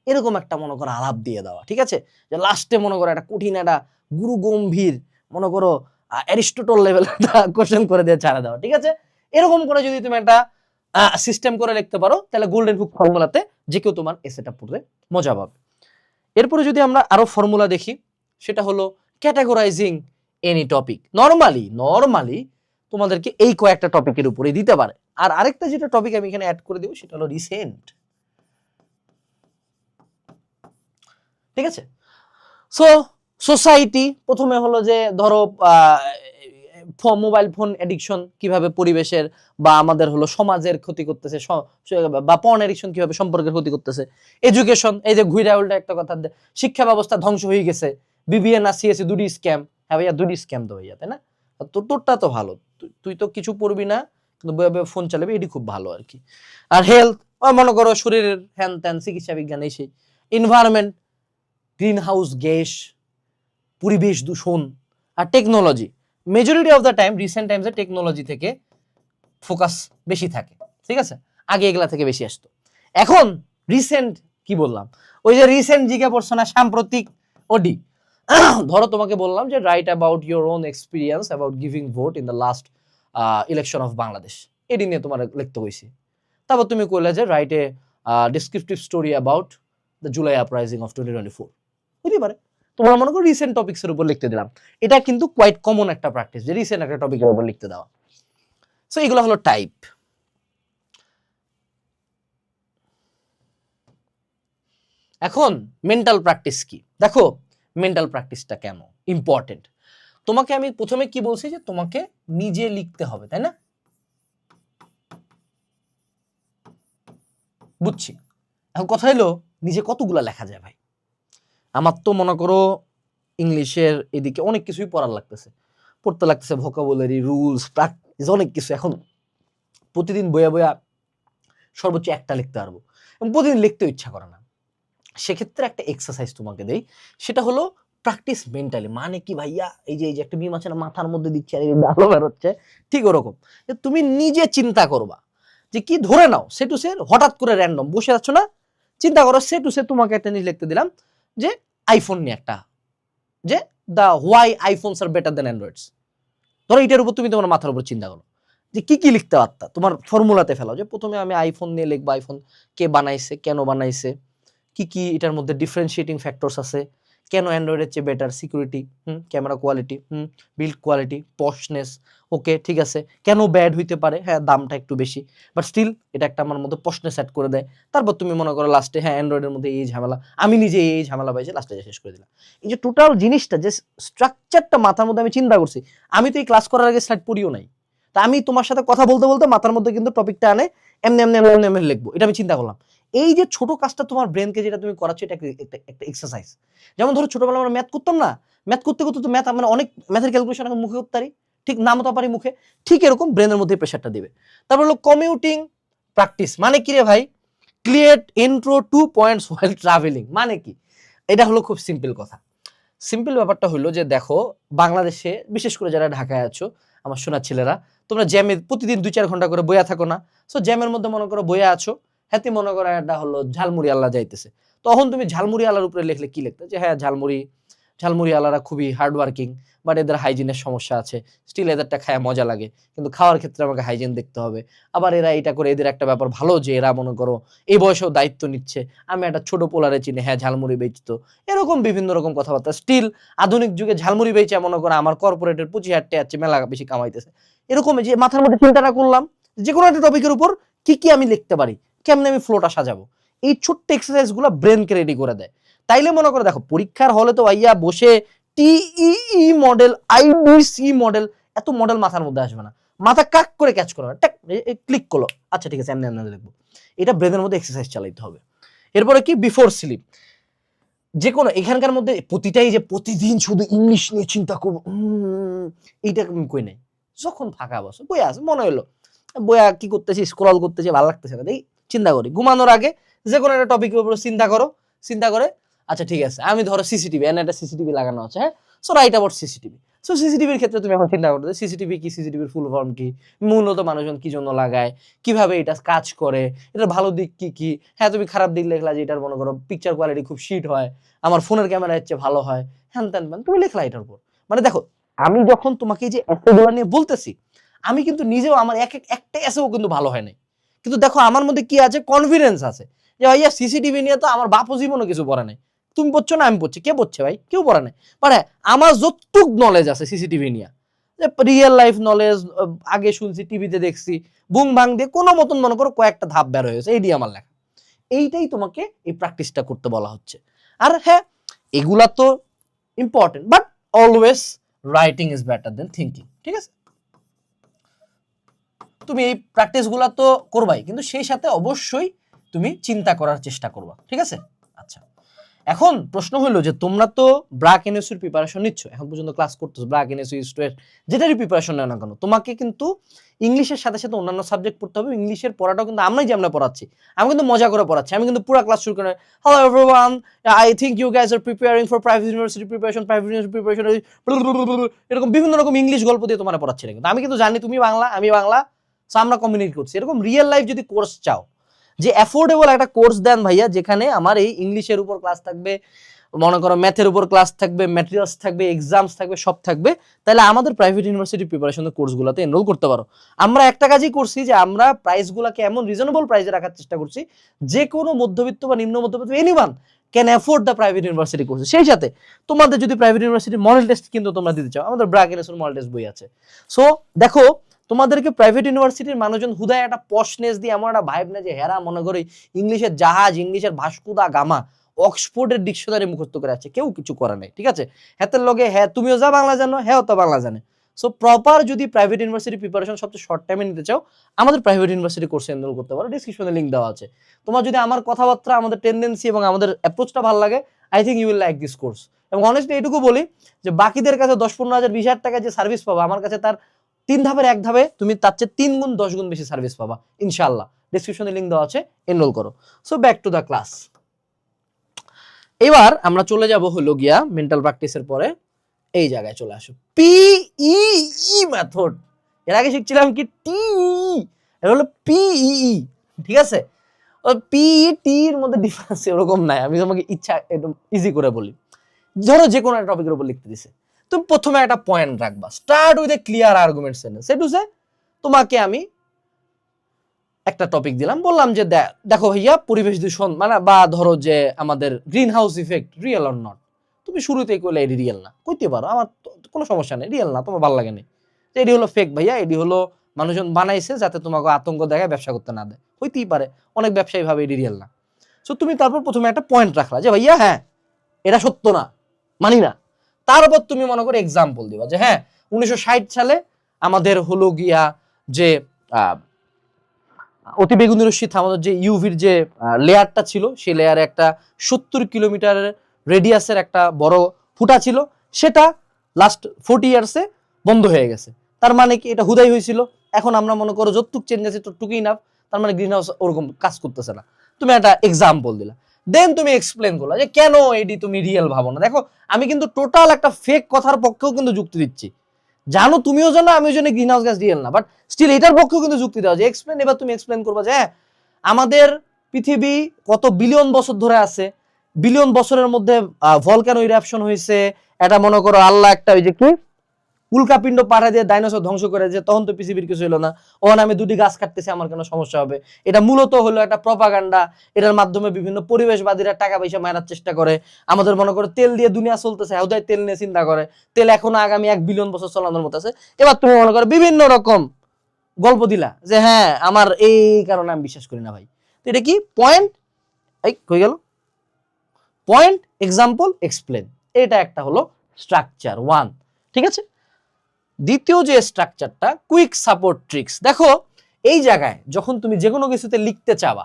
এরকম একটা মনে করো আলাপ দিয়ে দেওয়া, ঠিক আছে? যে লাস্টে মনে করো একটা কঠিন একটা গুরু গম্ভীর মনে করো অ্যারিস্টটল লেভেল একটা কোশ্চেন করে দিয়ে ছাড়া দেওয়া, ঠিক আছে? এরকম করে যদি তুমি একটা সিস্টেম করে লিখতে পারো, তাহলে গোল্ডেন হুক ফর্মুলাতে যে কেউ তোমার এসেটা পড়তে মজা পাবে। এরপরে যদি আমরা আরো ফর্মুলা দেখি, সেটা হলো ক্যাটাগরাইজিং এনি টপিক। নরমালি তোমাদেরকে এই কয়েকটা টপিকের উপরে দিতে পারে। আর আরেকটা যেটা টপিক আমি এখানে অ্যাড করে দেব সেটা হলো রিসেন্ট, ঠিক আছে? সো সোসাইটি প্রথমে হলো যে ধরো মোবাইল ফোন এডিকশন কিভাবে পরিবেশের বা আমাদের হলো সমাজের ক্ষতি করতেছে, বা পর্ন এডিকশন কিভাবে সম্পর্কের ক্ষতি করতেছে, এডুকেশন, এই যে ঘুরে উল্টা একটা কথা, শিক্ষা ব্যবস্থা ধ্বংস হয়ে গেছে, বিবিএন আর সিএসসি দুটি স্ক্যাম। হ্যাঁ ভাইয়া দুটি স্ক্যাম তো ভাইয়া, তাই না? তোরটা তো ভালো, তুই তো কিছু পড়বি না কিন্তু বয়ে বয়ে ফোন চালাবি, এটি খুব ভালো আর কি। আর হেলথ, মনে করো শরীরের হ্যান ত্যান, চিকিৎসা বিজ্ঞান, এই সেই। এনভায়রনমেন্ট, গ্রিন হাউস গ্যাস, পরিবেশ দূষণ। আর technology, majority of the time recent টাইমসে টেকনোলজি থেকে ফোকাস বেশি থাকে, ঠিক আছে? আগে এগুলা থেকে বেশি আসতো। এখন রিসেন্ট কি বললাম, ওই যে রিসেন্ট জিকে পড়ছো না, সাম্প্রতিক ওডি। ধরো তোমাকে বললাম যে right about your own experience about giving vote in the last election of Bangladesh, এটি নিয়ে তোমার লিখতে হয়েছে। তারপর তুমি কইলে যে write a descriptive story about the July uprising of 2024, বুঝতে পারে। তোমরা মনে করো রিসেন্ট টপিকস এর উপর লিখতে দিলাম। এটা কিন্তু কোয়াইট কমন একটা প্র্যাকটিস যে রিসেন্ট একটা টপিকের উপর লিখতে দেওয়া। সো এগুলো হলো টাইপ। এখন মেন্টাল প্র্যাকটিস কি, দেখো মেন্টাল প্র্যাকটিসটা কেন ইম্পর্টেন্ট। তোমাকে আমি প্রথমে কি বলছি যে তোমাকে নিজে লিখতে হবে, তাই না? বুঝছি। এখন কথা হলো নিজে কতগুলা লেখা যায় ভাই? আমার তো মনে করো ইংলিশের এদিকে অনেক কিছুই পড়ার লাগতেছে, পড়তে লাগতেছে ভোকাবুলারি, রুলস, প্র্যাকটিস, অনেক কিছু। এখন প্রতিদিন বইয়া বইয়া সর্বোচ্চ একটা লিখতে পারবো এবং প্রতিদিন লিখতে ইচ্ছা করে না। সেক্ষেত্রে একটা এক্সারসাইজ তোমাকে দেই, সেটা হলো প্র্যাকটিস মেন্টালি। মানে কি ভাইয়া, এই যে একটা বিম আছে না, মাথার মধ্যে দিচ্ছে আর আলো বেরোচ্ছে, ঠিক ওরকম যে তুমি নিজে চিন্তা করবা যে কি, ধরে নাও সে টু সে হঠাৎ করে র্যান্ডম বসে যাচ্ছ না, চিন্তা করো সে টু সে তোমাকে একটা জিনিস লিখতে দিলাম যে আইফোন নিয়ে একটা, যে the why iPhones are better than Androids. ধরো এটার উপর তুমি তোমার মাথার উপর চিন্তা করো যে কি কি লিখতে পারতা, তোমার ফর্মুলাতে ফেলাও যে প্রথমে আমি আইফোন নিয়ে লিখবো, আইফোন কে বানাইছে, কেন বানাইছে, কি কি এটার মধ্যে ডিফারেন্সিয়েটিং ফ্যাক্টরস আছে, কেন অ্যান্ড্রয়েডের চেয়ে better, security, camera quality, build quality, পশনেস, ওকে ঠিক আছে, কেন ব্যাড হইতে পারে, হ্যাঁ দামটা একটু বেশি বাট স্টিল এটা একটা আমার মধ্যে পশনেস সেট করে দেয়। তারপর তুমি মনে করো লাস্টে হ্যাঁ অ্যান্ড্রয়েডের মধ্যে এই ঝামেলা, আমি নিজে এই ঝামেলা পাইছি, লাস্টে শেষ করে দিলাম। এই যে টোটাল জিনিসটা, যে স্ট্রাকচারটা মাথার মধ্যে আমি চিন্তা করছি, আমি তো এই ক্লাস করার আগে স্লাইড পড়িও নাই, তা আমি তোমার সাথে কথা বলতে বলতে মাথার মধ্যে কিন্তু টপিকটা আনে এমনি এমনি এমনি এমনি লিখবো, এটা আমি চিন্তা করলাম। এই যে ছোট কাজটা তোমার ব্রেনকে যেটা তুমি করাচ্ছ, এটা একটা এক্সারসাইজ। যেমন ধরো ছোটবেলা আমরা ম্যাথ করতাম না, ম্যাথ করতে করতে তো ম্যাথ আমরা অনেক ম্যাথের ক্যালকুলেশন এখন মুখে করতে পারি, ঠিক নামও তো পারি মুখে, ঠিক এরকম ব্রেনের মধ্যে প্রেশারটা দিবে। তারপর হলো কমিউটিং প্র্যাকটিস। মানে কি রে ভাই, clear intro 2 points while travelling, মানে কি? এটা হলো খুব সিম্পল কথা। সিম্পল ব্যাপারটা হলো যে দেখো বাংলাদেশে বিশেষ করে যারা ঢাকায় আছো, আমার শোনার ছেলেরা, তোমরা জ্যামে প্রতিদিন 2-4 ঘন্টা করে বইয়া থাকো না? সো জ্যামের মধ্যে মনে করো বইয়া আছো, হাতে মনে করো একটা হলো ঝালমুড়ি আল্লাহ যাইতেছে, তখন তুমি ঝালমুড়ি আল্লাহর উপরে লিখলে কি লিখতে, যে হ্যাঁ ঝালমুড়ি আল্লাহরা খুবই হার্ড ওয়ার্কিং, বাট এদের হাইজিনের সমস্যা আছে, স্টিল এদেরটা খায় মজা লাগে, কিন্তু খাওয়ার ক্ষেত্রে আমাকে হাইজিন দেখতে হবে। আবার এরা এটা করে, এদের একটা ব্যাপার ভালো যে এরা মনে করো এই বয়সেও দায়িত্ব নিচ্ছে। আমি একটা ছোট পোলারে চিনি, হ্যাঁ ঝালমুড়ি বেচতো, এরকম বিভিন্ন রকম কথাবার্তা। স্টিল আধুনিক যুগে ঝালমুড়ি বেচে মনে করো আমার কর্পোরেটের 25,000 টাকা আছে, মেলা বেশি কামাইতেছে। এরকম যে মাথার মধ্যে চিন্তাটা করলাম যে কোনো একটা টপিকের উপর কি কি আমি লিখতে পারি, কেমনে আমি ফ্লোটা সাজাবো, এই ছোট্ট এক্সারসাইজ গুলো ব্রেনকে রেডি করে দেয়। তাইলে মনে করে দেখো পরীক্ষার হলে তো ভাইয়া বসে টিই মডেল, আইবিসি মডেল, এত মডেল মাথার মধ্যে আসবে না, মাথা কাক করে ক্যাচ করো, ক্লিক করলো, আচ্ছা ঠিক আছে এমনি এমনি লিখবো। এটা ব্রেনের মধ্যে এক্সারসাইজ চালাইতে হবে। এরপরে কি, বিফোর স্লিপ, যে কোনো এখানকার মধ্যে প্রতিটাই যে প্রতিদিন শুধু ইংলিশ নিয়ে চিন্তা করবো, এইটা কই নাই। যখন ফাঁকা বসো, বইয়া আছে মনে হলো, বইয়া কি করতেছি, স্ক্রল করতেছি, ভালো লাগতেছে না, এই চিন্তা করি। ঘুমানোর আগে যে কোনো একটা টপিকের উপর চিন্তা করো, চিন্তা করে আচ্ছা ঠিক আছে আমি ধরো সিসিটিভি, এনে একটা সিসিটিভি লাগানো আছে, হ্যাঁ so write about CCTV. So সিসিটিভির ক্ষেত্রে তুমি এখন চিন্তা করতে, সিসিটিভি কি, সিসিটিভির ফুল ফর্ম কি, মূলত মানুষজন কি জন্য লাগায়, কিভাবে এটা কাজ করে, এটার ভালো দিক কি কি। হ্যাঁ তুমি খারাপ দিক লেখলা যে এটার মনে করো পিকচার কোয়ালিটি খুব শিট হয়, আমার ফোনের ক্যামেরা হচ্ছে ভালো হয়, হ্যান ত্যান, তুমি লেখলা এটার উপর। মানে দেখো আমি যখন তোমাকে যে এসেগুলো নিয়ে বলতেছি, আমি কিন্তু নিজেও আমার একটা এসেও কিন্তু ভালো হয় নাই, কিন্তু দেখো আমার মধ্যে কি আছে, কনফিডেন্স আছে যে ভাইয়া সিসিটিভি নিয়ে তো আমার বাপও জীবনও কিছু পড়ে নাই। তুমি পড়ছো না আমি পড়ছি, কে পড়ছে ভাই, কেউ পড়ে নাই। মানে আমার যতটুক নলেজ আছে সিসিটিভি নিয়ে, রিয়েল লাইফ নলেজ, আগে শুনছি, টিভিতে দেখছি, বুং ভাং দিয়ে কোনো মতন মনে করো কয়েকটা ধাপ বের হয়েছে, এই দিয়ে আমার লেখা। এইটাই তোমাকে এই প্র্যাকটিসটা করতে বলা হচ্ছে। আর হ্যাঁ এগুলা তো important, but always writing is better then thinking. ঠিক আছে? তুমি এই প্র্যাকটিসগুলো তো করবাই, কিন্তু সেই সাথে অবশ্যই তুমি চিন্তা করার চেষ্টা করবা, ঠিক আছে? আচ্ছা, এখন প্রশ্ন হলো যে তোমরা তো ব্র্যাক এনএসইউর প্রিপারেশন নিচ্ছ, এখন পর্যন্ত ক্লাস করতেছো, ব্র্যাক এনএসইউ স্টুডেন্ট যেটারই প্রিপারেশন নাও না কেন, তোমাকে কিন্তু ইংলিশের সাথে সাথে অন্যান্য সাবজেক্ট পড়তে হবে। ইংলিশের পড়াটাও কিন্তু আমরাই যে আমরা পড়াচ্ছি, আমি কিন্তু মজা করে পড়াচ্ছি, আমি কিন্তু পুরো ক্লাস শুরু করে hello everyone, I think you guys are preparing for private university preparation, এরকম বিভিন্ন রকম ইংলিশ গল্প দিয়ে তোমার পড়াচ্ছি না, কিন্তু আমি কিন্তু জানি তুমি বাংলা, আমি বাংলা, সো আমরা কমিউনিকেট করছি। এরকম রিয়েল লাইফ যদি কোর্স চাও, যে অ্যাফোর্ডেবল একটা কোর্স দেন ভাইয়া, যেখানে আমার এই ইংলিশের উপর ক্লাস থাকবে, মনে করো ম্যাথের উপর ক্লাস থাকবে, ম্যাটেরিয়ালস থাকবে, এক্সামস থাকবে, সব থাকবে, তাহলে আমাদের প্রাইভেট ইউনিভার্সিটি প্রিপারেশনের কোর্সগুলোতে এনরোল করতে পারো। আমরা একটা কাজই করছি যে আমরা প্রাইসগুলোকে এমন রিজনেবল প্রাইসে রাখার চেষ্টা করছি, যে কোনো মধ্যবিত্ত বা নিম্ন মধ্যবিত্ত anyone can afford the private university course. সেই সাথে তোমাদের যদি প্রাইভেট ইউনিভার্সিটি মডেল টেস্ট কিন্তু তোমরা দিতে চাও, আমাদের ব্র্যাক এনএসইউর মডেল টেস্ট বই আছে। সো দেখো, তোমাদেরকে প্রাইভেট ইউনিভার্সিটির মানুষজন হুদায় একটা পশনেস দিয়ে এমন একটা ভাইব না যে হেরা মনে করে ইংলিশের জাহাজ, ইংলিশের ভাস্কুদা গামা, অক্সফোর্ডের ডিকশনারি মুখস্থ করে আছে, কেউ কিছু করে নাই, ঠিক আছে? হাতের লগে হ্যাঁ তুমিও যা বাংলা জানো, হ্যাঁ তো বাংলা জানে। সো প্রপার যদি প্রাইভেট ইউনিভার্সিটি প্রিপারেশন সবচেয়ে শর্ট টাইমে নিতে চাও, আমাদের প্রাইভেট ইউনিভার্সিটি কোর্সে এনরোল করতে পারো, ডিসক্রিপশনে লিংক দেওয়া আছে। তোমার যদি আমার কথাবার্তা, আমাদের টেন্ডেন্সি এবং আমাদের অ্যাপ্রোচটা ভালো লাগে, I think you will like this course. এবং অনেস্টলি এটুকু বলি যে বাকিদের কাছে 10-15 হাজার 20,000 টাকা যে সার্ভিস পাবা, আমার কাছে তার 3 ধাপের 1 ধাপে তুমি তার চেয়ে 3 গুণ 10 গুণ বেশি সার্ভিস পাবা ইনশাআল্লাহ। ডিসক্রিপশনে লিংক দেওয়া আছে, এনরোল করো। So back to the class. এবার আমরা চলে যাব হলো গিয়া মেন্টাল প্র্যাকটিসের পরে এই জায়গায় চলে আসো, পিই মেথড। এর আগে শিখছিলাম কি টি, এটা হলো পিই, ঠিক আছে? পি টি এর মধ্যে ডিফারেন্স এরকম নাই, আমি তোমাকে ইচ্ছা একদম ইজি করে বলি। ধরো যে কোনো একটা টপিকের উপর লিখতে দিছে, তুমি প্রথমে একটা পয়েন্ট রাখবা, start with A clear argument sentence. Say to সে তোমাকে আমি একটা টপিক দিলাম, বললাম যে দেখো ভাইয়া, পরিবেশ দূষণ মানে বা ধরো যে আমাদের green house effect real or not, তুমি শুরুতেই কইলে এটি রিয়েল না, কইতে পারো, আমার কোনো সমস্যা নেই, রিয়েল না, তোমার ভালো লাগে না, এটি হলো ফেক ভাইয়া, এটি হলো মানুষজন বানাইছে যাতে তোমাকে আতঙ্ক দেখায় ব্যবসা করতে না দেয়, হইতেই পারে, অনেক ব্যবসায়ী ভাবে এটি রিয়েল না। সো তুমি তারপর প্রথমে একটা পয়েন্ট রাখলা যে ভাইয়া হ্যাঁ এটা সত্য না, মানি না। তারপর তুমি মনে করো এক্সাম্পল দিবা যে হ্যাঁ 1960 সালে আমাদের হলো গিয়া যে অতি বেগুনি রশ্মি আমাদের যে ইউভির যে লেয়ারটা ছিল, সেই লেয়ারে একটা 70 কিলোমিটার রেডিয়াসের একটা বড় ফুটা ছিল, সেটা লাস্ট 40 ইয়ার্সে বন্ধ হয়ে গেছে। তার মানে কি এটা হুদাই হয়েছিল, এখন আমরা মনে করো যতটুক চেঞ্জ আছে ততটুকুই না, তার মানে গ্রিন হাউস ওরকম কাজ করতেছে না। তুমি একটা এক্সাম্পল দিলা, দেন তুমি এক্সপ্লেন করলা যে কেন এটি তুমি রিয়েল ভাবো না। দেখো আমি কিন্তু টোটাল একটা ফেক কথার পক্ষেও কিন্তু যুক্তি দিচ্ছি, জানো তুমিও জানো আমিও জানি গ্রিন হাউস গ্যাস রিয়েল না, বাট স্টিল এটার পক্ষেও কিন্তু যুক্তি দেওয়া যে এক্সপ্লেন। এবার তুমি এক্সপ্লেন করবা যে হ্যাঁ আমাদের পৃথিবী কত বিলিয়ন বছর ধরে আছে, বিলিয়ন বছরের মধ্যে ভলকানো ইরাপশন হয়েছে, এটা মনে করো আল্লাহ একটা ওই যে কি উল্কাপিণ্ড পাঠায় দিয়ে ডাইনোসর ধ্বংস করে, যে তখন তো পৃথিবীর কিছু হলো না, ওখান আমি 2টি গাছ কাটতেছি, আমার কোনো সমস্যা হবে? এটা মূলত হলো একটা প্রপাগান্ডা, এটার মাধ্যমে বিভিন্ন পরিবেশবাদীরা টাকা পয়সা মারার চেষ্টা করে। আমাদের মনে করো তেল দিয়ে দুনিয়া চলতেছে, হুদাই তেল নিয়ে চিন্তা করে, তেল এখনো আগামী 1 বিলিয়ন বছর চালানোর মতো আছে। এবার তুমি মনে করো বিভিন্ন রকম গল্প দিলা যে হ্যাঁ আমার এই কারণে আমি বিশ্বাস করি না ভাই। তো এটা কি পয়েন্ট, এই হয়ে গেল পয়েন্ট, এক্সাম্পল, এক্সপ্লেন, এটা একটা হলো স্ট্রাকচার 1, ঠিক আছে? দ্বিতীয় যে স্ট্রাকচারটা কুইক সাপোর্ট ট্রিক্স। দেখো এই জায়গায় যখন তুমি যে কোনো কিছুতে লিখতে চাবা,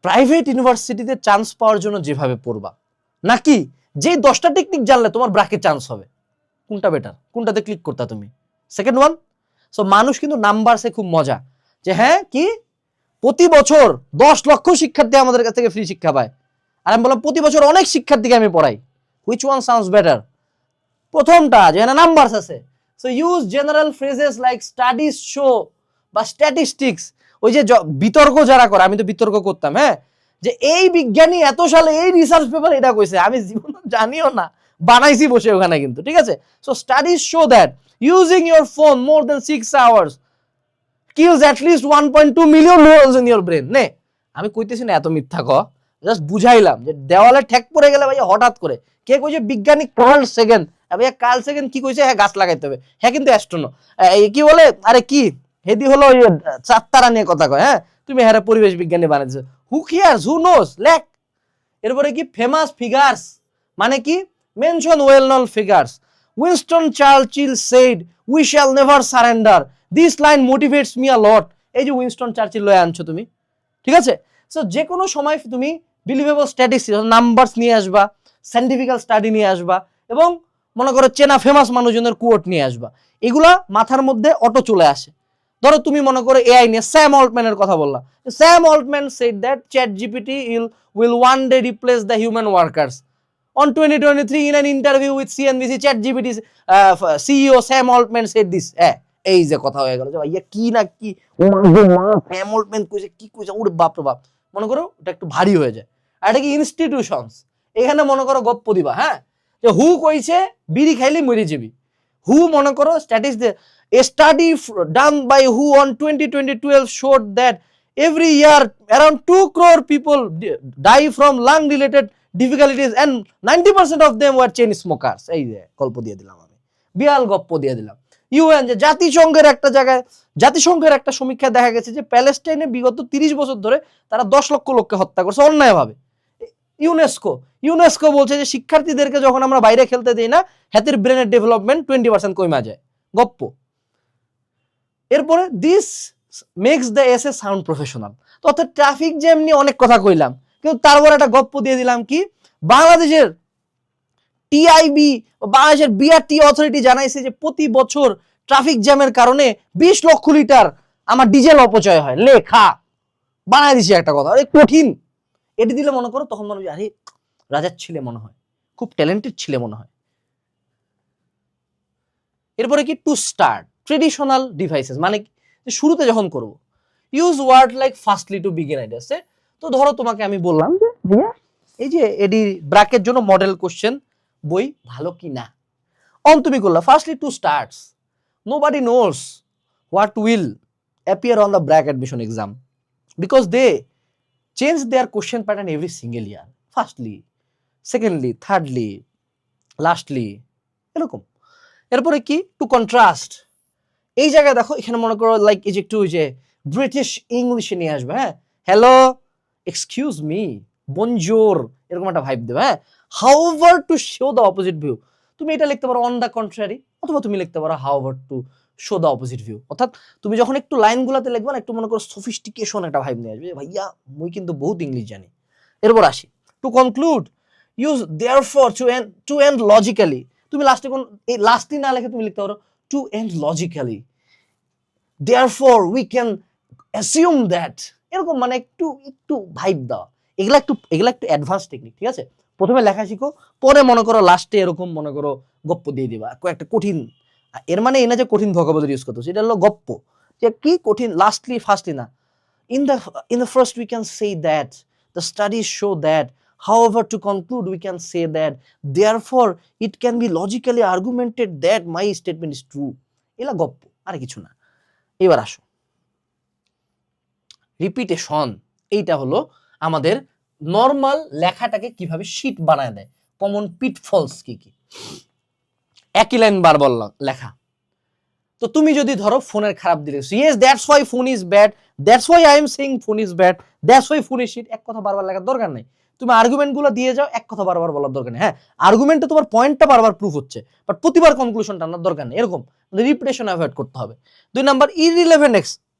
প্রাইভেট ইউনিভার্সিটিতে চান্স পাওয়ার জন্য যেভাবে পড়বা, নাকি যে 10টা টেকনিক জানলে তোমার ব্র্যাকে চান্স হবে, কোনটা বেটার, কোনটাতে ক্লিক করতা তুমি? Second one. সো মানুষ কিন্তু নাম্বারসে খুব মজা, যে হ্যাঁ কি প্রতি বছর 10 লক্ষ শিক্ষার্থী আমাদের কাছ থেকে ফ্রি শিক্ষা পায়, আর আমি বললাম প্রতি বছর অনেক শিক্ষার্থীকে আমি পড়াই, হুইচ ওয়ান সাউন্ডস বেটার? প্রথমটা, যেখানে নাম্বারস আছে। So use general phrases like studies show বা স্ট্যাটিস্টিক্স। ওই যে বিতর্ক যারা করে, আমি তো বিতর্ক করতাম, হ্যাঁ, যে এই বিজ্ঞানী এত সালে এই রিসার্চ পেপার এটা কইছে, আমি জীবনে জানিও না, বানাইছি বসে ওখানে কিন্তু, ঠিক আছে? So studies show that using your phone more than 6 hours kills at least 1.2 million neurons in your brain। নে আমি কইতেছি না এত মিথ্যা ক, জাস্ট বুঝাইলাম যে দেওয়ালে ঠেক পড়ে গেলে ভাই হঠাৎ করে কে কইছে বিজ্ঞানী কার্ল সেকেন্ড, ভাইয়া কার্ল সেকেন্ড কি কইছে, হ্যাঁ গাছ লাগাইতে হবে, হ্যাঁ কিন্তু অ্যাস্ট্রোনো কি বলে, আরে কি হেদি হলো চাঁদতারা নিয়ে কথা কয়, হ্যাঁ তুমি হ্যাঁ পরিবেশ বিজ্ঞানী বানাইছো, হু কেয়ারস, হু নোস, লেখ। এরপরে কি ফেমাস ফিগার্স, মানে কি mention well known figures, Winston Churchill said we shall never surrender, this line motivates me a lot. এই যে উইনস্টন চার্চিল লয়ে আনছো তুমি, ঠিক আছে? সো যে কোনো সময় তুমি বিলিভেবল স্ট্যাটিস্টিক্স নাম্বারস নিয়ে আসবা, সায়েন্টিফিক্যাল স্টাডি নিয়ে আসবা, এবং মনে করো চেনা ফেমাস মানুষজনের কোট নিয়ে আসবা, এগুলা মাথার মধ্যে অটো চলে আসে। ধরো তুমি মনে করো এআই নিয়ে স্যাম অল্টম্যানের কথা বললা, Sam Altman said that chat GPT will one day replace the human workers. On 2023 in an interview with CNBC, ChatGPT's CEO Sam Altman said this. এই যে কথা হয়ে গেল যে ভাইয়া কি না কি, স্যাম অল্টম্যান কইছে কি কইছে, ওরে বাপ রে বাপ, মনে করো এটা একটু ভারী হয়ে যায়। আর এটা কি ইনস্টিটিউশনস, এখানে মনে করো গপ্প দিবা, হ্যাঁ, যে হু কইছে বিড়ি খাইলে মরে যাবি, হু মনে করো statistics, a study done by WHO on 2012 showed that every year around 2 crore people die from lung related difficulties and 90% of them were chain smokers. এই যে গল্প দিয়ে দিলাম আমি, বিয়াল গপ্প দিয়ে দিলাম। ইউএন যে জাতিসংঘের একটা জায়গায়, জাতিসংঘের একটা সমীক্ষা দেখা গেছে যে প্যালেস্টাইনে বিগত 30 বছর ধরে তারা 10 লক্ষ লোককে হত্যা করছে অন্যায়ভাবে। ইউনেস্কো বলছে যে শিক্ষার্থীদেরকে যখন আমরা বাইরে খেলতে দেই না, হাতের ব্রেনের ডেভেলপমেন্ট 20% কমে যায়। গপ্প। এরপরে this makes the essay sound professional. তো অর্থাৎ ট্রাফিক জ্যাম নিয়ে অনেক কথা কইলাম, কিন্তু তারপর একটা গপ্প দিয়ে দিলাম কি, বাংলাদেশের টিআইবি, বাংলাদেশের বিআরটি অথরিটি জানাইছে যে প্রতি বছর ট্রাফিক জ্যামের কারণে 20 লক্ষ লিটার আমার ডিজেল অপচয় হয়। লেখা বানাই দিছে একটা কথা, আরে কঠিন। এটি দিলে মনে করো তখন মনে হয় আরে রাজার ছেলে মনে হয়, খুব ট্যালেন্টেড ছেলে মনে হয়। এরপরে কি, টু স্টার্ট ট্রেডিশনাল ডিভাইসেস, মানে শুরুতে যখন করব, use word like firstly to begin ideas. তো ধরো তোমাকে আমি বললাম যে এই যে এডি ব্র্যাকের জন্য মডেল কোশ্চেন বই ভালো কি না, অন তুমি করলা firstly to starts, nobody knows what will appear on the BRAC admission exam because they change their question pattern every single year, firstly, secondly, thirdly, lastly, এরকম। এরপরে কি, টু কন্ট্রাস্ট, এই জায়গায় দেখো এখানে মনে করো লাইক এই যে একটু যে ব্রিটিশ ইংলিশে নিয়ে আসবে, হ্যাঁ, হ্যালো, এক্সকিউজ মি, বনজোর, এরকম একটা ভাইব দেবে, হ্যাঁ। However to show the opposite view, তুমি এটা লিখতে পারো অন দ্য কন্ট্রারি, অথবা তুমি লিখতে পারো however to show the opposite view. অর্থাৎ তুমি যখন একটু লাইনগুলোতে লিখবে না, একটু মনে করো সফিস্টিকেশন একটা ভাইব নিয়ে আসবে, ভাইয়া মুই কিন্তু বহুত ইংলিশ জানি। এরপর আসি to conclude, use therefore to end logically, তুমি লাস্টে কোন এই লাস্টই না লিখে তুমি লিখতে পারো to end logically, therefore we can assume that, এরকম মানে একটু একটু ভাইব দাও। এগুলা একটু অ্যাডভান্স টেকনিক, ঠিক আছে? প্রথমে লেখা শিখো, পরে মনে করো লাস্টে এরকম মনে করো গপ্প দিয়ে দিবা কয়েকটা কঠিন। এর মানে এই না যে কঠিন ভোকাবুলারি ইউজ করতে, এটা হলো গপ্প, যে কি কঠিন লাস্টলি ফার্স্টলি না। in the first we can say that the studies show that, however to conclude we can say that, therefore it can be logically argumented that my statement is true। এলা গপ্প, আর কিছু না। এবার আসো repetition, এইটা হলো আমাদের নর্মাল লেখাটাকে কিভাবে শীট বানায় দেয়, কমন পিটফলস কি কি। একই লাইন বারবার লেখা, তো তুমি যদি ধরো ফোনের খারাপ দিলে, yes that's why phone is bad, that's why I am saying phone is bad, that's why phone is shit, এক কথা বারবার লেখার দরকার নেই। তুমি আর্গুমেন্ট গুলো দিয়ে যাও, এক কথা বারবার বলার দরকার নেই। হ্যাঁ, আর্গুমেন্টে তোমার পয়েন্টটা বারবার প্রুফ হচ্ছে, বাট প্রতিবার কনক্লুশনটা আনার দরকার নেই। এরকম রিপিটেশন অ্যাভয়েড করতে হবে। 2 নাম্বার, ইররিলেভেন্ট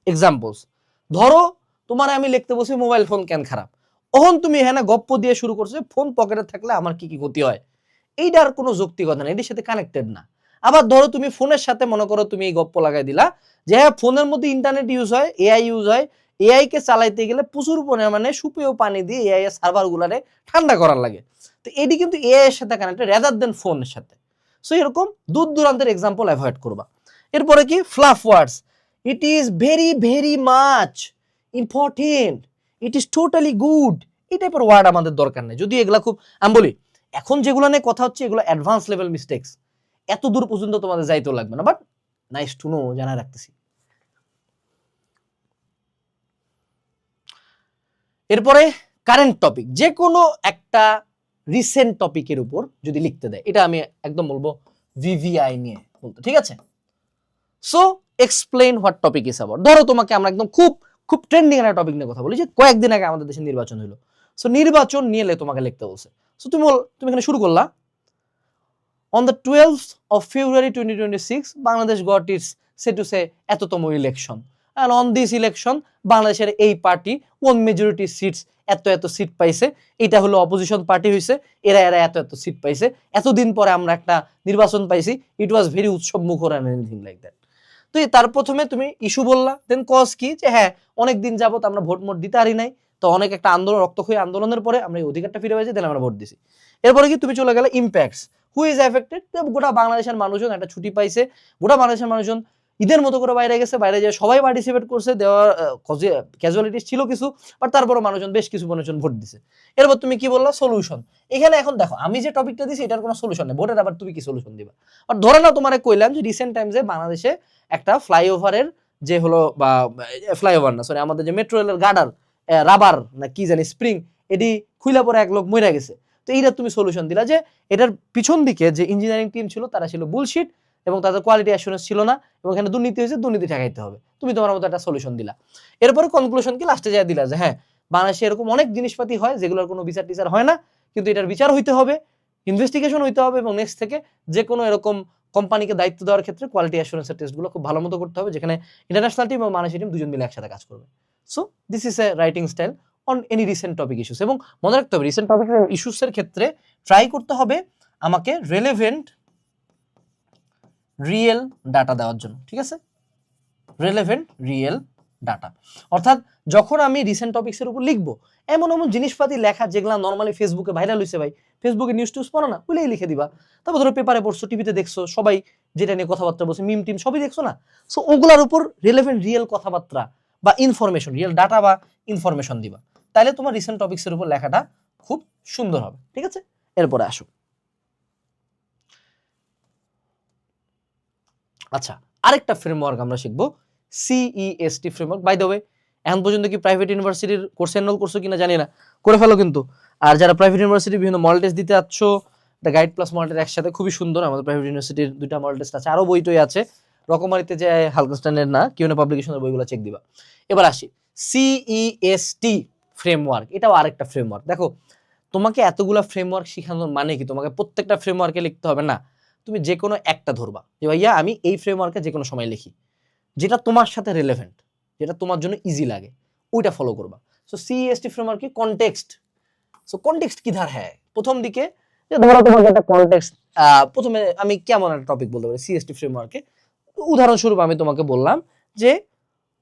এক্সাম্পলস। ধরো তোমার আমি লিখতে বসি মোবাইল ফোন কেন খারাপ, ওহন তুমি হ্যাঁ গপ্প দিয়ে শুরু করছো, ফোন পকেটে থাকলে আমার কি কি ক্ষতি হয়, এইটার কোনো যৌক্তিকতা নেই, এটির সাথে কানেক্টেড না। আবার ধরো তুমি ফোনের সাথে মনে করো তুমি এই গপ্প লাগাই দিলা যে হ্যাঁ ফোনের মধ্যে ইন্টারনেট ইউজ হয়, এআই ইউজ হয়, এআই কে চালাইতে গেলে প্রচুর পরিমাণে সুপেয় পানি দিয়ে এআই এর সার্ভার গুলারে ঠান্ডা করার লাগে। তো এটি কিন্তু এআই এর সাথে কানেক্টেড রেদার দেন ফোনের সাথে। সো এরকম দূর দূরান্তের এক্সাম্পল অ্যাভয়েড করবা। এরপরে কি, fluff words, it is very very much important, it is totally good, এই টাইপের ওয়ার্ড আমাদের দরকার নেই। যদি এগুলা খুব, আমি বলি এখন যেগুলো নিয়ে কথা হচ্ছে এগুলো অ্যাডভান্স লেভেল মিস্টেক্স, এত দূর পর্যন্ত তোমাদের যাইতেও লাগবে না, বাট নাইস টু নো, জানা রাখতেছি। এরপরে কারেন্ট টপিক, যে কোনো একটা রিসেন্ট টপিকের উপর যদি লিখতে দেয়, এটা আমি একদম বলবো ভিভিআই নিয়ে বলতে, ঠিক আছে? So explain what topic is about. ধরো তোমাকে আমরা একদম খুব খুব ট্রেন্ডিং একটা টপিক নিয়ে কথা বলি, যে কয়েকদিন আগে আমাদের দেশে নির্বাচন হলো, সো নির্বাচন নিয়ে তোমাকে লিখতে বলছে। সো তুমি এখানে শুরু করলা, on the 12th of February 2026 Bangladesh got its say to say এততম election, and on this election বাংলাদেশের এই পার্টি ওন মেজরিটি সিটস এত সিট পাইছে, এটা হলো অপোজিশন পার্টি হইছে, এরা এত সিট পাইছে, এতদিন পরে আমরা একটা নির্বাচন পাইছি, ইট ওয়াজ ভেরি উৎসব মুখর এন্ড এনিথিং লাইক দ্যাট। তো তার প্রথমে তুমি ইস্যু বললা, দেন কজ কি, যে হ্যাঁ অনেক দিন যাবত আমরা ভোট মোট দিতে পারি নাই, তো অনেক একটা আন্দোলন রক্তক্ষয়ী আন্দোলনের পরে আমরা এই অধিকারটা ফিরে পেয়েছি, দেন আমরা ভোট দিছি। এরপরে কি তুমি চলে গেলে ইম্প্যাক্টস, হু ইজ এফেক্টেড, গোটা বাংলাদেশের মানুষজন একটা ছুটি পাইছে, গোটা বাংলাদেশের মানুষজন ঈদের মতো করে বাইরে গেছে, বাইরে যে সবাই পার্টিসিপেট করছে, দেওয়ার ক্যাজুয়ালিটিস ছিল কিছু, বাট তারপরে মানুষজন বেশ কিছু মানুষজন ভোট দিছে। এরপর তুমি কি বললা, সলিউশন। এখানে এখন দেখো আমি যে টপিকটা দিছি এটার কোনো সলিউশন নেই, ভোটের আবার তুমি কি সলিউশন দিবা। আর ধরে না তোমারে কইলাম যে রিসেন্ট টাইমসে বাংলাদেশে একটা ফ্লাইওভারের যে হলো, বা ফ্লাইওভার না সরি, আমাদের যে মেট্রো রেলের গার্ডার রাবার না কি জানি স্প্রিং, এটি খুইলা পরে এক লোক মরে গেছে। তো এইটা তুমি সলিউশন দিলা যে এটার পিছন দিকে যে ইঞ্জিনিয়ারিং টিম ছিল তারা ছিল বুলশিট এবং তাদের কোয়ালিটি অ্যাসুরেন্স ছিল না, এবং এখানে দুর্নীতি হয়েছে, দুর্নীতি ঠেকাইতে হবে। তুমি তোমার মতো একটা সলিউশন দিলা। এরপরে কনক্লুশন কি লাস্টে যায় দিলা যে হ্যাঁ বাংলাদেশে এরকম অনেক জিনিসপাতি হয় যেগুলোর কোনো বিচার টিচার হয় না, কিন্তু এটার বিচার হইতে হবে, ইনভেস্টিগেশন হইতে হবে, এবং নেক্সট থেকে যে কোনো এরকম কোম্পানিকে দায়িত্ব দেওয়ার ক্ষেত্রে কোয়ালিটি অ্যাসুরেন্সের টেস্টগুলো খুব ভালো মতো করতে হবে, যেখানে ইন্টারন্যাশনাল টিম এবং বাংলাদেশি টিম দুজন মিলে একসাথে কাজ করবে। So this is a writing style on any recent topic issues. এবং মনে রাখতে হবে রিসেন্ট টপিক ইস্যুসের ক্ষেত্রে ট্রাই করতে হবে আমাকে রেলেভেন্ট রিয়েল ডাটা দেওয়ার জন্য, ঠিক আছে, রেলেভেন্ট রিয়েল ডাটা। অর্থাৎ যখন আমি রিসেন্ট টপিক্সের উপর লিখবো, এমন এমন জিনিসপাতি লেখা যেগুলো নর্মালি ফেসবুকে ভাইরাল হয়েছে, ভাই ফেসবুকে নিউজ টিউজ পড়ো না, ওইটাই লিখে দিবা। তারপর ধরো পেপারে পড়ছো, টিভিতে দেখছো, সবাই যেটা নিয়ে কথাবার্তা বলছে, মিম টিম সবই দেখছো না, সো ওগুলার উপর রিলেভেন্ট রিয়েল কথাবার্তা বা ইনফরমেশন, রিয়েল ডাটা বা ইনফরমেশন দিবা, তাহলে তোমার রিসেন্ট টপিক্সের উপর লেখাটা খুব সুন্দর হবে, ঠিক আছে। এরপরে আসো, আচ্ছা আরেকটা ফ্রেমওয়ার্ক আমরা শিখবো, CEST framework. By the way এখন পর্যন্ত কি প্রাইভেট ইউনিভার্সিটির কোর্সে এনরোল করছো কিনা জানি না, করে ফেলো কিন্তু। আর যারা প্রাইভেট ইউনিভার্সিটি বিভিন্ন মডেল টেস্ট দিতে যাচ্ছ, the guide plus model test একসাথে খুবই সুন্দর, আমাদের প্রাইভেট ইউনিভার্সিটির দুইটা মডেল টেস্ট আছে, আরো বই টই আছে, রকমারিতে যে হালকাস্টানের না কিউএনএ পাবলিকেশনের বইগুলো চেক দিবা। এবার আসি CEST ফ্রেমওয়ার্ক, এটাও আরেকটা ফ্রেমওয়ার্ক। দেখো তোমাকে এতগুলা ফ্রেমওয়ার্ক শেখানোর মানে কি তোমাকে প্রত্যেকটা ফ্রেমওয়ার্কে লিখতে হবে না, তুমি যে কোনো একটা ধরবা, যে ভাইয়া আমি এই ফ্রেমওয়ার্কে যে কোনো সময় লিখি, যেটা তোমার সাথে রিলেভেন্ট, যেটা তোমার জন্য ইজি লাগে, ওইটা ফলো করবা। সো CEST ফ্রেমওয়ার্ক কি, কনটেক্সট। সো কনটেক্সট কিধার হ্যাঁ, প্রথম দিকে যে ধরো তোমাকে একটা কনটেক্সট, প্রথমে আমি কেমন একটা টপিক বলতে পারি CEST ফ্রেমওয়ার্কে, উদাহরণস্বরূপ আমি তোমাকে বললাম যে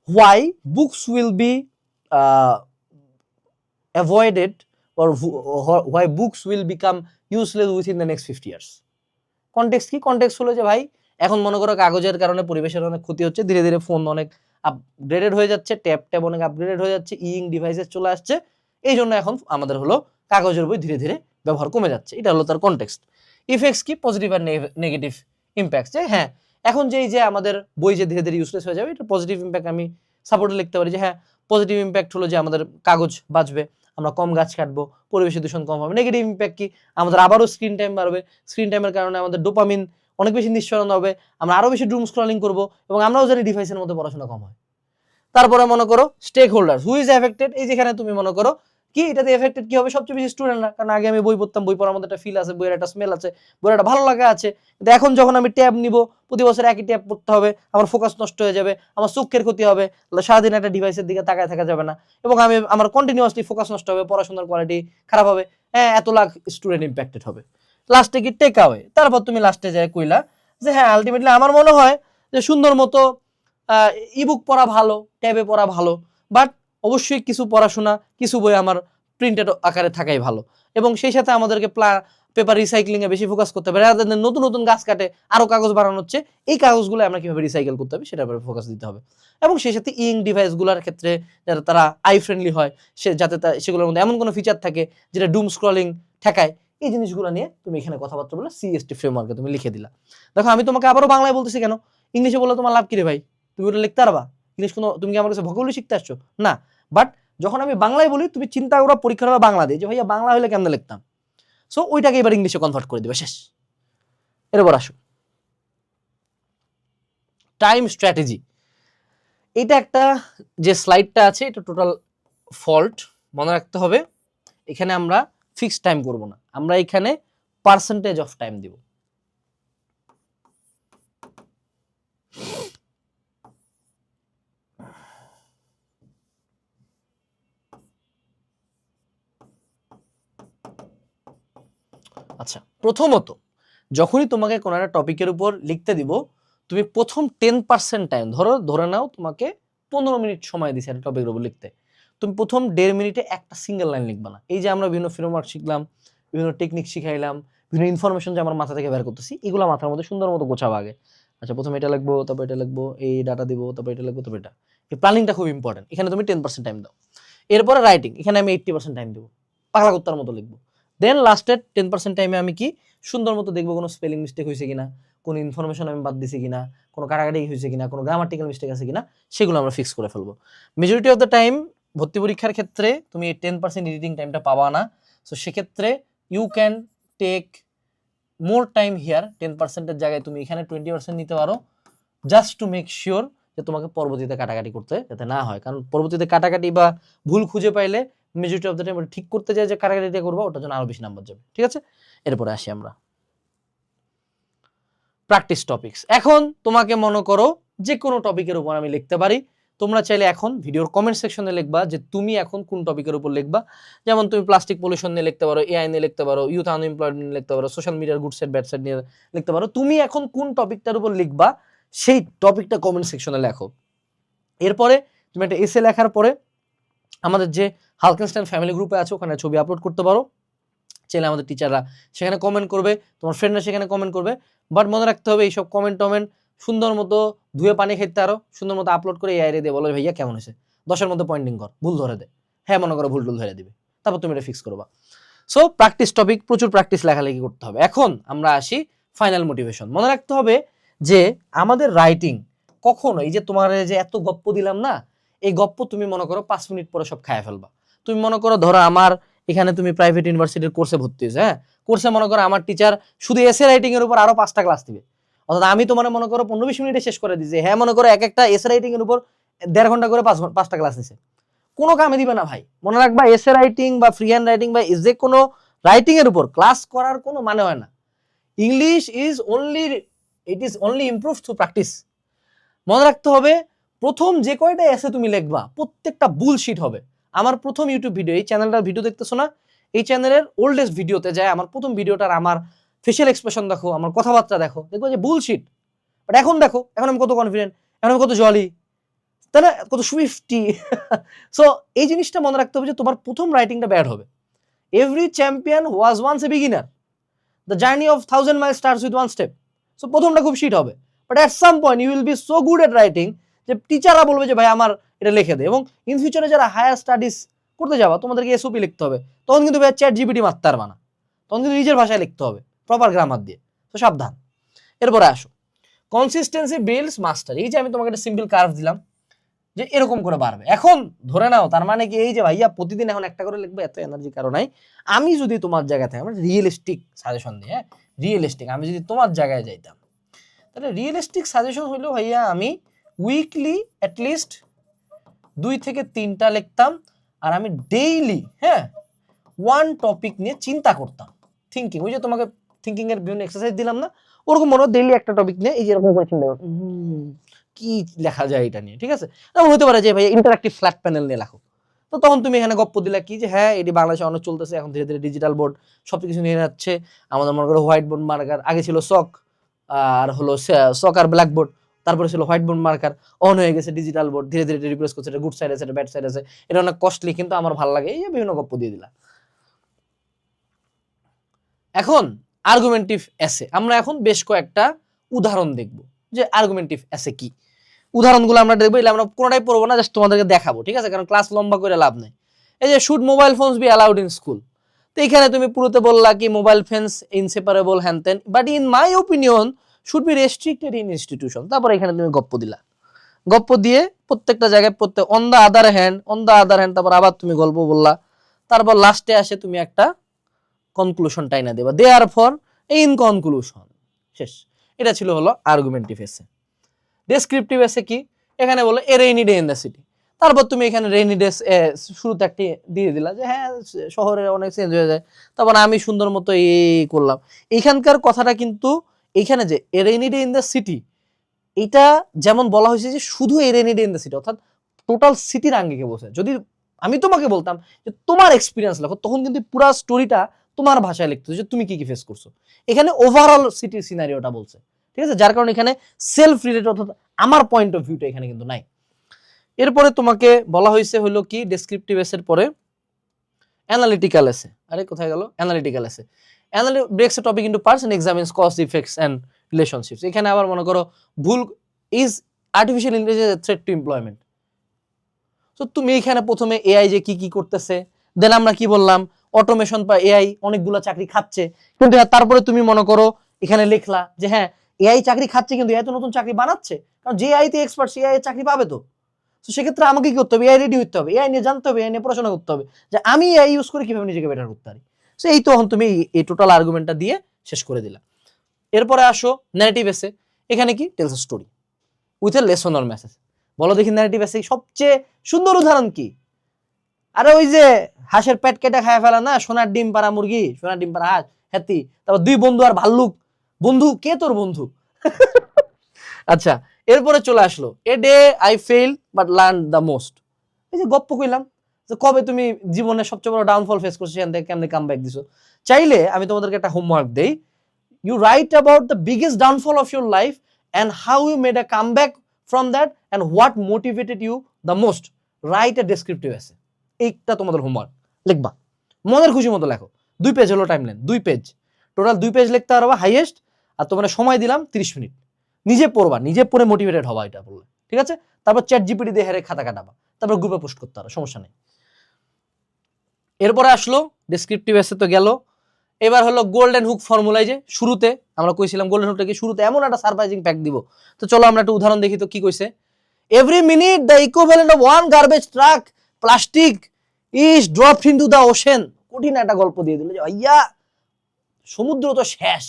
why books will be avoided or why books will become useless within the next 50 years। Context কি, কনটেক্সট হলো যে ভাই এখন মনে করো কাগজের কারণে পরিবেশের অনেক ক্ষতি হচ্ছে, ধীরে ধীরে ফোন অনেক আপগ্রেডেড হয়ে যাচ্ছে, ট্যাব অনেক আপগ্রেডেড হয়ে যাচ্ছে, ইং ডিভাইসেস চলে আসছে, এই জন্য এখন আমাদের হলো কাগজের বই ধীরে ধীরে ব্যবহার কমে যাচ্ছে, এটা হলো তার কনটেক্সট। ইফেক্টস কি, পজিটিভ আর নেগেটিভ ইম্প্যাক্টস, যে হ্যাঁ এখন যে আমাদের বই যে ধীরে ধীরে ইউজলেস হয়ে যাবে, এটা পজিটিভ ইম্প্যাক্ট আমি সাপোর্টে লিখতে পারি, যে হ্যাঁ পজিটিভ ইম্প্যাক্ট হলো যে আমাদের কাগজ বাঁচবে, আমরা কম গাছ কাটবো, পরিবেশের দূষণ কম হবে। নেগেটিভ ইম্প্যাক্ট কি, আমাদের আবারও স্ক্রিন টাইম বাড়বে, স্ক্রিন টাইমের কারণে আমাদের ডোপামিন অনেক বেশি নিঃসরণ হবে, আমরা আরো বেশি ডুম স্ক্রলিং করবো, এবং আমরাও জানি ডিভাইসের মধ্যে পড়াশোনা কম হয়। তারপরে মনে করো stakeholder, who is affected, এই যেখানে তুমি মনে করো কি এটাতে এফেক্টেড কি হবে, সবচেয়ে বেশি স্টুডেন্টরা, কারণ আগে আমি বই পড়তাম, বই পড়ার মধ্যে একটা ফিল আছে, বইয়ের একটা স্মেল আছে, বইয়ের একটা ভালো লাগা আছে, কিন্তু এখন যখন আমি ট্যাব নিব, প্রতি বছর একই ট্যাব পড়তে হবে, আমার ফোকাস নষ্ট হয়ে যাবে, আমার চোখের ক্ষতি হবে, সারাদিন একটা ডিভাইসের দিকে তাকায় থাকা যাবে না, এবং আমার কন্টিনিউয়াসলি ফোকাস নষ্ট হবে, পড়াশোনার কোয়ালিটি খারাপ হবে, হ্যাঁ এত লাখ স্টুডেন্ট ইম্প্যাক্টেড হবে। লাস্টে কি টেক আওয়ে, তারপর তুমি লাস্টে যায় কইলা যে হ্যাঁ আলটিমেটলি আমার মনে হয় যে সুন্দর মতো ইবুক পড়া ভালো, ট্যাবে পড়া ভালো, বাট অবশ্যই কিছু পড়াশোনা, কিছু বই আমার প্রিন্টেড আকারে থাকাই ভালো, এবং সেই সাথে আমাদেরকে পেপার রিসাইক্লিং এ বেশি ফোকাস করতে হবে, নতুন নতুন গাছ কাটে আরো কাগজ বানানো হচ্ছে, এই কাগজগুলো আমরা কিভাবে রিসাইকেল করতে হবে সেটার উপরে ফোকাস দিতে হবে। এবং সেই সাথে ইং ডিভাইসগুলোর ক্ষেত্রে যাতে তারা আই ফ্রেন্ডলি হয়, যাতে সেগুলোর মধ্যে এমন কোনো ফিচার থাকে যেটা ডুম স্ক্রলিং ঠেকায়, এই জিনিসগুলো নিয়ে তুমি এখানে কথাবার্তা বলে CEST ফ্রেমওয়ার্কে তুমি লিখে দিলা। দেখো আমি তোমাকে আবারও বাংলায় বলতেছি কেন, ইংলিশে বলে তোমার লাভ কি রে ভাই, তুমি ওটা লিখতে পারবা, ইংলিশ কোনো তুমি কি আমার কাছে ভোকাবুলারি শিখতে আসছো না, বাট যখন আমি বাংলায় বলি তুমি চিন্তা করো পরীক্ষা হবে বাংলা দিয়ে, যে ভাইয়া বাংলা হলে কেমন লিখতাম, সো ওইটাকে এবার ইংলিশে কনভার্ট করে দিবে, শেষ। এরপর আসো টাইম স্ট্র্যাটেজি, এটা একটা যে স্লাইডটা আছে এটা টোটাল ফল্ট, মনে রাখতে হবে এখানে আমরা ফিক্সড টাইম করব না, আমরা এখানে পার্সেন্টেজ অফ টাইম দিব। আচ্ছা, প্রথমত যখনই তোমাকে কোনো একটা টপিকের উপর লিখতে দিব, তুমি প্রথম 10% টাইম ধরে নাও তোমাকে 15 মিনিট সময় দিছে একটা টপিকের উপর লিখতে, তুমি প্রথম 1.5 মিনিটে একটা সিঙ্গেল লাইন লিখবা না। এই যে আমরা বিভিন্ন ফ্রেমওয়ার্ক শিখলাম, বিভিন্ন টেকনিক শিখাইলাম, বিভিন্ন ইনফরমেশন যে আমার মাথা থেকে বের করতেছি, এগুলো মাথার মধ্যে সুন্দর মতো গোছাবো আগে। আচ্ছা, প্রথমে এটা লিখবো, তারপর এটা লিখবো, এই ডাটা দিব, তারপর এটা লিখবো, তারপর এটা। এই প্ল্যানিংটা খুব ইম্পর্টেন্ট। এখানে তুমি 10% টাইম দাও। এরপরে রাইটিং, এখানে আমি 80% টাইম দেবো, পাগলা কুত্তার মতো লিখবো। দেন লাস্টের 10% টাইমে আমি কি সুন্দর মতো দেখবো কোনো স্পেলিং মিস্টেক হয়েছে কিনা, কোনো ইনফরমেশন আমি বাদ দিছি কিনা, কোনো কাটাকাটি হয়েছে কিনা, কোনো গ্রামাটিক্যাল মিস্টেক আছে কিনা, সেগুলো আমরা ফিক্স করে ফেলবো। মেজরিটি অফ দ্য টাইম ভর্তি পরীক্ষার ক্ষেত্রে তুমি এই 10% এডিটিং টাইমটা পাবা না। সো সেক্ষেত্রে you can take more time here. 10%-এর জায়গায় তুমি এখানে 20% নিতে পারো, জাস্ট টু মেক শিওর যে তোমাকে পরবর্তীতে কাটাকাটি করতে যাতে না হয়। কারণ পরবর্তীতে কাটাকাটি বা ভুল খুঁজে পাইলে মেজরিটি অফ দ্য টাইম ঠিক করতে যায় যে কাটাকাটিটা করবো, ওটার জন্য আরো বেশি নাম্বার যাবে। ঠিক আছে, এরপরে আসি আমরা প্র্যাকটিস টপিকস। এখন তোমাকে মনে করো যে কোনো টপিকের উপর আমি লিখতে পারি, তোমরা চাইলে এখন ভিডিওর কমেন্ট সেকশনে লিখবা যে তুমি এখন কোন টপিকের উপর লিখবা। যেমন তুমি প্লাস্টিক পলিউশন নিয়ে লিখতে পারো, এআই নিয়ে লিখতে পারো, ইউথ আনএমপ্লয়েড নিয়ে লিখতে পারো, সোশ্যাল মিডিয়ার গুড সাইড ব্যাড সাইড নিয়ে লিখতে পারো। তুমি এখন কোন টপিকটার উপর লিখবা সেই টপিকটা কমেন্ট সেকশনে লেখো। এরপরে তুমি একটা এসে লেখার পরে আমাদের যে হালকেনস্টাইন ফ্যামিলি গ্রুপে আছে ওখানে ছবি আপলোড করতে পারো। চাইলে আমাদের টিচাররা সেখানে কমেন্ট করবে, তোমার ফ্রেন্ডরা সেখানে কমেন্ট করবে। বাট মনে রাখতে হবে এইসব কমেন্ট সুন্দর মতো ধুয়ে পানি খেতে আরো সুন্দর মতো আপলোড করে এআই দিয়ে বলো ভাইয়া কেমন হয়েছে, 10-এর মধ্যে পয়েন্টিং কর, ভুল ধরে দে, হ্যাঁ মনে করো ভুল টুল ধরে দিবে, তারপর তুমি এটা ফিক্স করবা। সো প্র্যাকটিস টপিক, প্রচুর প্র্যাকটিস লেখালেখি করতে হবে। এখন আমরা আসি ফাইনাল মোটিভেশন। মনে রাখতে হবে যে আমাদের রাইটিং কখনো এই যে তোমার যে এত গপ্প দিলাম না, এই গপ্প তুমি মনে করো 5 মিনিট পরে সব খায় ফেলবা। তুমি মনে করো ধরো আমার এখানে তুমি প্রাইভেট ইউনিভার্সিটির কোর্সে ভর্তি হয়েছে, হ্যাঁ, কোর্সে মনে করো আমার টিচার শুধু এসে রাইটিং এর উপর আরো 5টা ক্লাস দিবে, অর্থাৎ আমি তোমার মনে করো 15-20 মিনিটে শেষ করে দিয়েছি, হ্যাঁ মনে করো এক একটা এসে রাইটিং এর উপর 1.5 ঘন্টা করে 5টা ক্লাস নিছে, কোনো কামে দিবে না ভাই। মনে রাখবা এসে রাইটিং বা ফ্রি হ্যান্ড রাইটিং বা যে কোনো রাইটিং এর উপর ক্লাস করার কোনো মানে হয় না। English it is only improve through practice. মনে রাখতে হবে প্রথম যে কয়টা এসে তুমি লিখবা প্রত্যেকটা বুলশিট হবে। আমার প্রথম ইউটিউব ভিডিও, এই চ্যানেলটার ভিডিও দেখতেছো না, এই চ্যানেলের ওল্ডেস্ট ভিডিওতে যায় আমার প্রথম ভিডিওটার আমার ফেশিয়াল এক্সপ্রেশন দেখো, আমার কথাবার্তা দেখো, দেখবো যে বুলশিট। বাট এখন দেখো, এখন আমি কত কনফিডেন্ট, এখন আমি কত জলি, তাই না, কত সুইফটি। সো এই জিনিসটা মনে রাখতে হবে যে তোমার প্রথম রাইটিংটা ব্যাড হবে। Every champion was once a beginner, the journey of 1000 mile starts with one step. So প্রথমটা খুব শিট হবে, but at some point you will be so good at writing যে টিচাররা বলবে যে ভাই আমার এটা লিখে দে। এবং ইন ফিউচারে যারা হায়ার স্টাডিজ করতে যাবা তোমাদেরকে এসওপি লিখতে হবে, তখন কিন্তু ভাই চ্যাট জিপিটি মারতে পারবা না, তখন কিন্তু নিজের ভাষায় লিখতে হবে প্রপার গ্রামার দিয়ে। তো সাবধান। এরপরে আসো কনসিস্টেন্সি বিল্ডস মাস্টার। এই যে আমি তোমাকে একটা সিম্পল কার্ভ দিলাম যে এরকম করে বাড়বে, এখন ধরে নাও তার মানে কি এই যে ভাইয়া প্রতিদিন এখন একটা করে লিখবে, এত এনার্জি কারো নাই। আমি যদি তোমার জায়গায় থাকি, আমরা রিয়েলিস্টিক সাজেশন দিই, হ্যাঁ রিয়েলিস্টিক, আমি যদি তোমার জায়গায় যাইতাম তাহলে রিয়েলিস্টিক সাজেশন হইলো ভাইয়া আমি উইকলি অ্যাটলিস্ট 2 থেকে 3টা লিখতাম, আর আমি ডেইলি হ্যাঁ 1 টপিক নিয়ে চিন্তা করতাম, থিঙ্কিং। ওই যে তোমাকে থিঙ্কিং এর বিভিন্ন এক্সারসাইজ দিলাম না, ওরকম মনে ডেইলি একটা টপিক নিয়ে এই যে এরকম করে চিন্তা করতাম কি লেখা যায় এটা নিয়ে। ঠিক আছে, এমন হতে পারে যে ভাই ইন্টারঅ্যাক্টিভ ফ্ল্যাট প্যানেল নিয়ে লেখো, তো তখন তুমি এখানে গপ্প দিলা কি যে হ্যাঁ এটি বাংলাদেশে অনেক চলতেছে, এখন ধীরে ধীরে ডিজিটাল বোর্ড সবকিছু নিয়ে যাচ্ছে। আমাদের মনে করো হোয়াইট বোর্ড মার্কার, আগে ছিল চক আর হলো চক আর ব্ল্যাক বোর্ড, তারপরে ছিল হোয়াইট বোর্ড মার্কার, অন হয়ে গেছে ডিজিটাল বোর্ড, ধীরে ধীরে রিপ্লেস করছে। এটা গুড সাইড আছে, এটা ব্যাড সাইড আছে, এটা অনেক কস্টলি কিন্তু আমার ভালো লাগে, এই যে বিভিন্ন গপ্প দিয়ে দিলা। এখন আর্গুমেন্টিভ এসে আমরা এখন বেশ কয়েকটা উদাহরণ দেখব যে আর্গুমেন্টিভ এসে কি। উদাহরণগুলো আমরা দেখবো, এলে আমরা কোনোটাই পড়বো না, জাস্ট তোমাদেরকে দেখাবো। ঠিক আছে, কারণ ক্লাস লম্বা করে লাভ নেই। এই যে should mobile phones be allowed in school, তো এখানে তুমি পুরোতে বললা কি মোবাইল ফোনস ইনসেপারেবল হ্যান তেন, but in my opinion should be restricted in institution. তারপর এখানে তুমি গপ্প দিলা, গপ্প দিয়ে প্রত্যেকটা জায়গায় প্রত্যেক অন দা আদার হ্যান্ড, তারপর আবার তুমি গল্প বললা, তারপর লাস্টে আসে তুমি একটা কনক্লুশন টাইনা দেবা, দেয়ার ফর ইন কনক্লুশন, শেষ। এটা ছিল হলো আর্গুমেন্টিভ এসে। ডেসক্রিপটিভ এসে কি, এখানে বলো a rainy day in the city, তারপর তুমি এখানে রেইনি ডে শুরুতে একটি দিয়ে দিলা যে হ্যাঁ শহরে অনেক চেঞ্জ হয়ে যায়, তারপর আমি সুন্দর মতো এই করলাম। এইখানকার কথাটা কিন্তু এইখানে যে a rainy day in the city, এটা যেমন বলা হয়েছে যে শুধু a rainy day in the city, অর্থাৎ টোটাল সিটির আঙ্গিকে বসে। যদি আমি তোমাকে বলতাম যে তোমার এক্সপিরিয়েন্স লেখো, তখন কিন্তু পুরো স্টোরিটা তোমার ভাষায় লিখতে হবে যে তুমি কি কি ফেস করছো। এখানে ওভারঅল সিটির সিনারিওটা বলছে, ঠিক আছে, যার কারণে এখানে সেলফ রিলেটেড অর্থাৎ আমার পয়েন্ট অফ ভিউটা এখানে কিন্তু নাই। এরপরে তোমাকে বলা হয়েছে হলো কি ডেসক্রিপটিভ এসের পরে অ্যানালিটিক্যাল এসে। আরে কোথায় গেল অ্যানালিটিক্যাল এসে। Breaks a topic into parts and examines cause effects and relationships. এখানে আবার মনে করো ভুল is artificial intelligence threat to employment. তো তুমি এখানে প্রথমে এআই যে কি কি করতেছে, দেন আমরা কি বললাম অটোমেশন বা এআই অনেকগুলো চাকরি খাচ্ছে, কিন্তু তারপরে তুমি মনে করো এখানে লিখলা যে হ্যাঁ এআই চাকরি খাচ্ছে কিন্তু এআই তো নতুন চাকরি বানাচ্ছে, কারণ যে এআই তে এক্সপার্ট সে এআই চাকরি পাবে। তো সেক্ষেত্রে আমাকে কি করতে হবে, এআই রেডি হতে হবে, এআই নিয়ে জানতে হবে, এআই নিয়ে পড়াশোনা করতে হবে যে আমি এআই ইউজ করে কিভাবে নিজেকে বেটার করতে পারি। সো এই তখন তুমি এই টোটাল আর্গুমেন্টটা দিয়ে শেষ করে দিলা। এরপরে আসো ন্যারেটিভ এসে। এখানে কি tells story with a lesson or message. বলো দেখি ন্যারেটিভ এসে সবচেয়ে সুন্দর উদাহরণ কি? আরে ওই যে হাঁসের পেট কেটে খায় ফেলা না, সোনার ডিম পাড়া মুরগি, সোনার ডিম পাড়া হাঁস, হ্যাতি, তারপর দুই বন্ধু আর ভাল্লুক। বন্ধু কে তোর বন্ধু? আচ্ছা, এরপরে চলে আসলো a day I fail but learn the most. এই যে গপ্প কইলাম যে কবে তুমি জীবনে সবচেয়ে বড় ডাউনফল ফেস করছো, সেখান থেকে কেমনে কাম ব্যাক দিছো। চাইলে আমি তোমাদেরকে একটা হোমওয়ার্ক দেই, you write about the biggest downfall of your life and how you made a comeback from that and what motivated you the most. Write a descriptive essay. এইটা তোমাদের homework, লিখবা মনের খুশি মতো লেখো। 2 পেজ হলো timeline, 2 page total, 2 page লিখতে পারবা হাইয়েস্ট। আর তোমার সময় দিলাম 30 মিনিট, নিজে পড়বা, নিজে পড়ে মোটিভেটেড হবা এটা বললে, ঠিক আছে। তারপর চ্যাট জিপিটি দিয়ে হেরে খাতা কাটাবা, তারপর গ্রুপে পোস্ট করতে পারো, সমস্যা নেই। এরপরে আসলো ডেসক্রিপটিভ এসে তো গেল। এবার হলো গোল্ডেন হুক ফর্মুলায়, যে শুরুতে আমরা কইছিলাম গোল্ডেন হুকটা কি শুরুতে এমন একটা সারপ্রাইজিং প্যাক দিব। তো চলো আমরা একটা উদাহরণ দেখি তো কি কইছে। Every minute the equivalent of 1 garbage truck plastic is dropped into the ocean. কঠিন একটা গল্প দিয়ে দিল যে ভাইয়া সমুদ্র তো শেষ,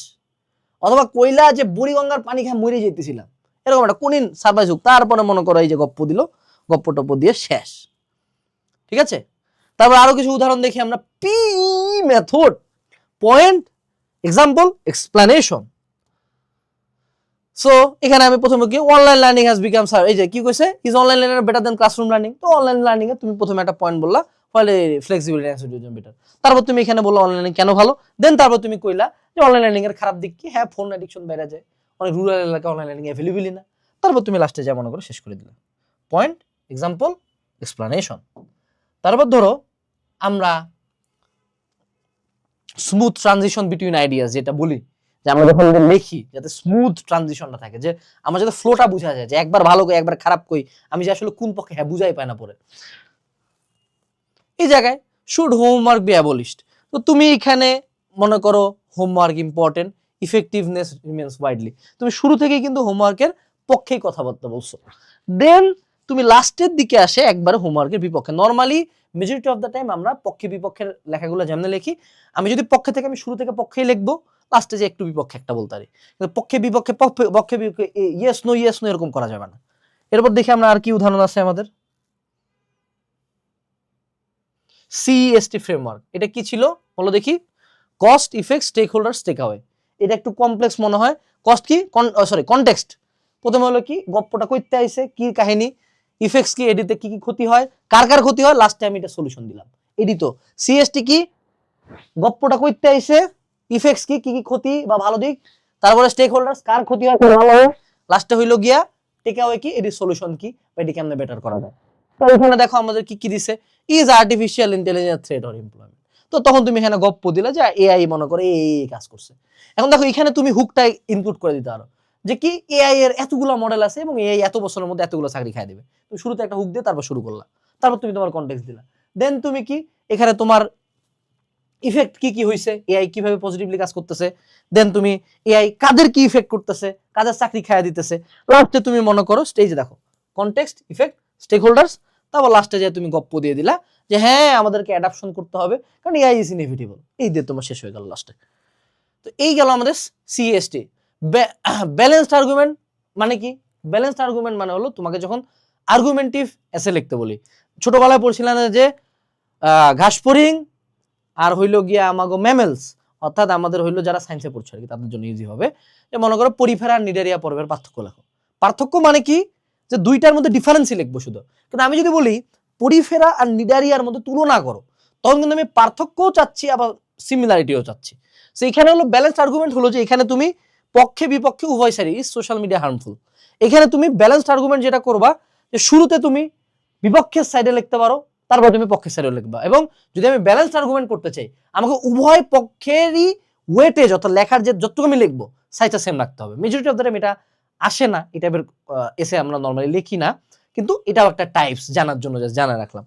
অথবা কইলা যে বুড়িগঙ্গার পানি খেয়ে মরে যেতেছিলাম, এরকম একটা কোনিন সারপ্রাইজ হুক। তারপরে মনে করো এই যে গপ্প দিল, গপ্প টপ্প দিয়ে শেষ, ঠিক আছে। তারপর আরো কিছু উদাহরণ দেখি আমরা। P method, point, example, explanation. So এখানে আমি প্রথমে কি online learning has become sir, এই যে কি কইছে is online learning better then classroom learning. তো অনলাইন লার্নিং এ তুমি প্রথমে একটা পয়েন্ট বললা, ফলে ফ্লেক্সিবিলিটি অ্যান্ড বেটার। তারপর তুমি এখানে বললা অনলাইন লার্নিং কেন ভালো, দেন তারপর তুমি কইলা যে অনলাইন লার্নিং এর খারাপ দিক কি, হ্যাঁ ফোন অ্যাডিকশন বেড়ে যায়, অনেক রুরাল এলাকায় অনলাইন লার্নিং অ্যাভেলেবলই না। তারপর তুমি লাস্টে যা মনে করো শেষ করে দিলা, পয়েন্ট, এক্সাম্পল, এক্সপ্লানেশন। তারপর ধরো আমরা স্মুথ ট্রানজিশন বিটুইন আইডিয়াস যেটা বলি, যে আমরা যখন লিখি যাতে স্মুথ ট্রানজিশনটা থাকে, যে আমার যাতে ফ্লোটা বোঝা যায়, যে একবার ভালো কই একবার খারাপ কই, আমি যে আসলে কোন পক্ষে হ্যাঁ বুঝাই পাই না পরে। এই জায়গায় শুড হোমওয়ার্ক বি অ্যাবলিশড। তো তুমি এখানে মনে করো homework important, effectiveness remains widely. তুমি শুরু থেকেই কিন্তু হোমওয়ার্কের পক্ষেই কথাবার্তা বলছো, দেন তুমি লাস্টের দিকে আসে একবার হোমওয়ার্কের বিপক্ষে। Normally majority of the time আমরা পক্ষে বিপক্ষের লেখাগুলো যেমন লিখি, আমি যদি পক্ষে থেকে আমি শুরু থেকে পক্ষেই লিখবো, লাস্টে যে একটু বিপক্ষে একটা বলতে পারি, কিন্তু পক্ষে বিপক্ষে পক্ষে বিপক্ষে ইয়েস নো এরকম করা যাবে না। এরপর দেখি আমরা আর কি উদাহরণ আছে আমাদের। সিএসটি ফ্রেমওয়ার্ক, এটা কি ছিল বলো দেখি। Cost, effect, stakeholder, takeaway. এটা একটু কমপ্লেক্স মনে হয়। কস্ট কি, সরি কনটেক্সট, প্রথমে হলো কি গপ্পটা কইতে আইছে, কি কাহিনী, ইফেক্টস কি, এডিতে কি কি ক্ষতি হয়, কার কার ক্ষতি হয়, লাস্টে আমি এটা সলিউশন দিলাম। এডি তো সিএসটি কি গপ্পটা কইতে আইছে, ইফেক্টস কি কি কি ক্ষতি বা ভালো দিক, তারপরে স্টেক হোল্ডার্স কার ক্ষতি হয় ভালো হয়, লাস্টে হইলো গিয়া টেক অ্যাওয়ে কি, এডি সলিউশন কি, বা এটি কেমনে বেটার করা যায়। তো এখানে দেখো আমাদের কি কি দিছে, is artificial intelligence threat or employment. তো তখন তুমি এখানে গপ্প দিলে যে এআই মনে করে এই কাজ করছে। এখন দেখো এখানে তুমি হুকটা ইনপুট করে দিতে পারো, যে কি এআই এর এতগুলো মডেল আছে এবং এআই এত বছরের মধ্যে এতগুলো চাকরি খাই দিবে। তুমি শুরুতে একটা হুক দিয়ে তারপর শুরু করলা, তারপর তুমি তোমার কনটেক্সট দিলা, দেন তুমি কি এখানে তোমার ইফেক্ট কি কি হইছে, এআই কিভাবে পজিটিভলি কাজ করতেছে, দেন তুমি এআই কাদের কি ইফেক্ট করতেছে, কাদের চাকরি খাইয়া দিতেছে, লাস্টে তুমি মনে করো স্টেজে দেখো কনটেক্সট, ইফেক্ট, স্টেক হোল্ডার্স, তারপর লাস্টে যে তুমি গপ্প দিয়ে দিলা যে হ্যাঁ আমাদেরকে অ্যাডাপশন করতে হবে কারণ এআই ইজ ইনএভিটেবল। এই দিয়ে তোমার শেষ হয়ে গেল লাস্টে। তো এই গেল আমাদের সিএসটি। ব্যালেন্সড আর্গুমেন্ট মানে কি? ব্যালেন্সড আর্গুমেন্ট মানে হলো তোমাকে যখন আর্গুমেন্টিভ এসে লিখতে বলি, ছোটবেলায় পড়ছিলাম যে ঘাসফড়িং আর হইলো গিয়া আমাগো ম্যামেলস, অর্থাৎ আমাদের হইলো যারা সায়েন্সে পড়ছে আর কি তাদের জন্য ইজি হবে, যে মনে করো পরিফেরা আর নিডারিয়া পর্বের পার্থক্য লেখো। পার্থক্য মানে কি, যে দুইটার মধ্যে ডিফারেন্সই লিখবো শুধু। কিন্তু আমি যদি বলি পরিফেরা আর নিডারিয়ার মধ্যে তুলনা করো, তখন কিন্তু আমি পার্থক্যও চাচ্ছি আবার সিমিলারিটিও চাচ্ছি। সো এখানে হলো ব্যালেন্সড আর্গুমেন্ট হলো যে এখানে তুমি পক্ষে বিপক্ষে উভয় side is social media harmful. এখানে তুমি ব্যালেন্সড আর্গুমেন্ট যেটা করবা যে শুরুতে তুমি বিপক্ষের সাইডে লিখতে পারো, তারপর তুমি পক্ষের সাইডে লিখবা। এবং যদি আমি ব্যালেন্সড আর্গুমেন্ট করতে চাই আমাকে উভয় পক্ষেরই ওয়েটেজ অর্থাৎ লেখার যে যতটুকু আমি লিখবো সাইজটা সেম রাখতে হবে। মেজরিটি অফ দ্য টাইম এটা আসে না, এই টাইপের এসে আমরা নর্মালি লিখি না, কিন্তু এটাও একটা টাইপস জানার জন্য জানা রাখলাম।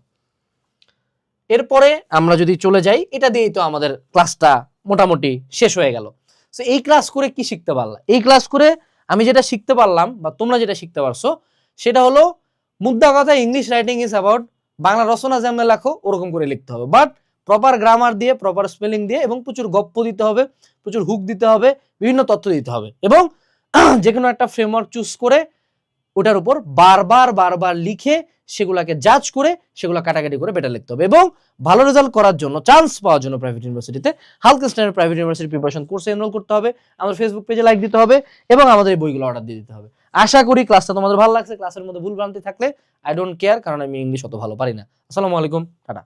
এরপরে আমরা যদি চলে যাই, এটা দিয়েই তো আমাদের ক্লাসটা মোটামুটি শেষ হয়ে গেল। সো এই ক্লাস করে কি শিখতে পারলাম? এই ক্লাস করে আমি যেটা শিখতে পারলাম বা তোমরা যেটা শিখতে পারছো সেটা হলো মুদ্রা কথা English writing is about Bangla রচনা যেমন লেখো ওরকম করে লিখতে হবে, বাট প্রপার গ্রামার দিয়ে প্রপার স্পেলিং দিয়ে এবং প্রচুর গপ্প দিতে হবে, প্রচুর হুক দিতে হবে, বিভিন্ন তথ্য দিতে হবে এবং যে কোনো একটা ফ্রেমওয়ার্ক চুজ করে ওটার উপর বারবার লিখে সেগুলাকে জাজ করে সেগুলো কাটাকাটি করে বেটার লিখতে হবে। এবং ভালো রেজাল্ট করার জন্য, চান্স পাওয়ার জন্য প্রাইভেট ইউনিভার্সিটিতে হালকেনস্টাইনের প্রাইভেট ইউনিভার্সিটি প্রিপারেশন কোর্সে এনরোল করতে হবে, আমাদের ফেসবুক পেজে লাইক দিতে হবে এবং আমাদের এই বইগুলো অর্ডার দিয়ে দিতে হবে। আশা করি ক্লাসটা তোমাদের ভালো লাগছে। ক্লাসের মধ্যে ভুল ভ্রান্তি থাকলে আই ডোন্ট কেয়ার, কারণ আমি ইংলিশ অত ভালো পারি না। আসসালামু আলাইকুম, টাটা।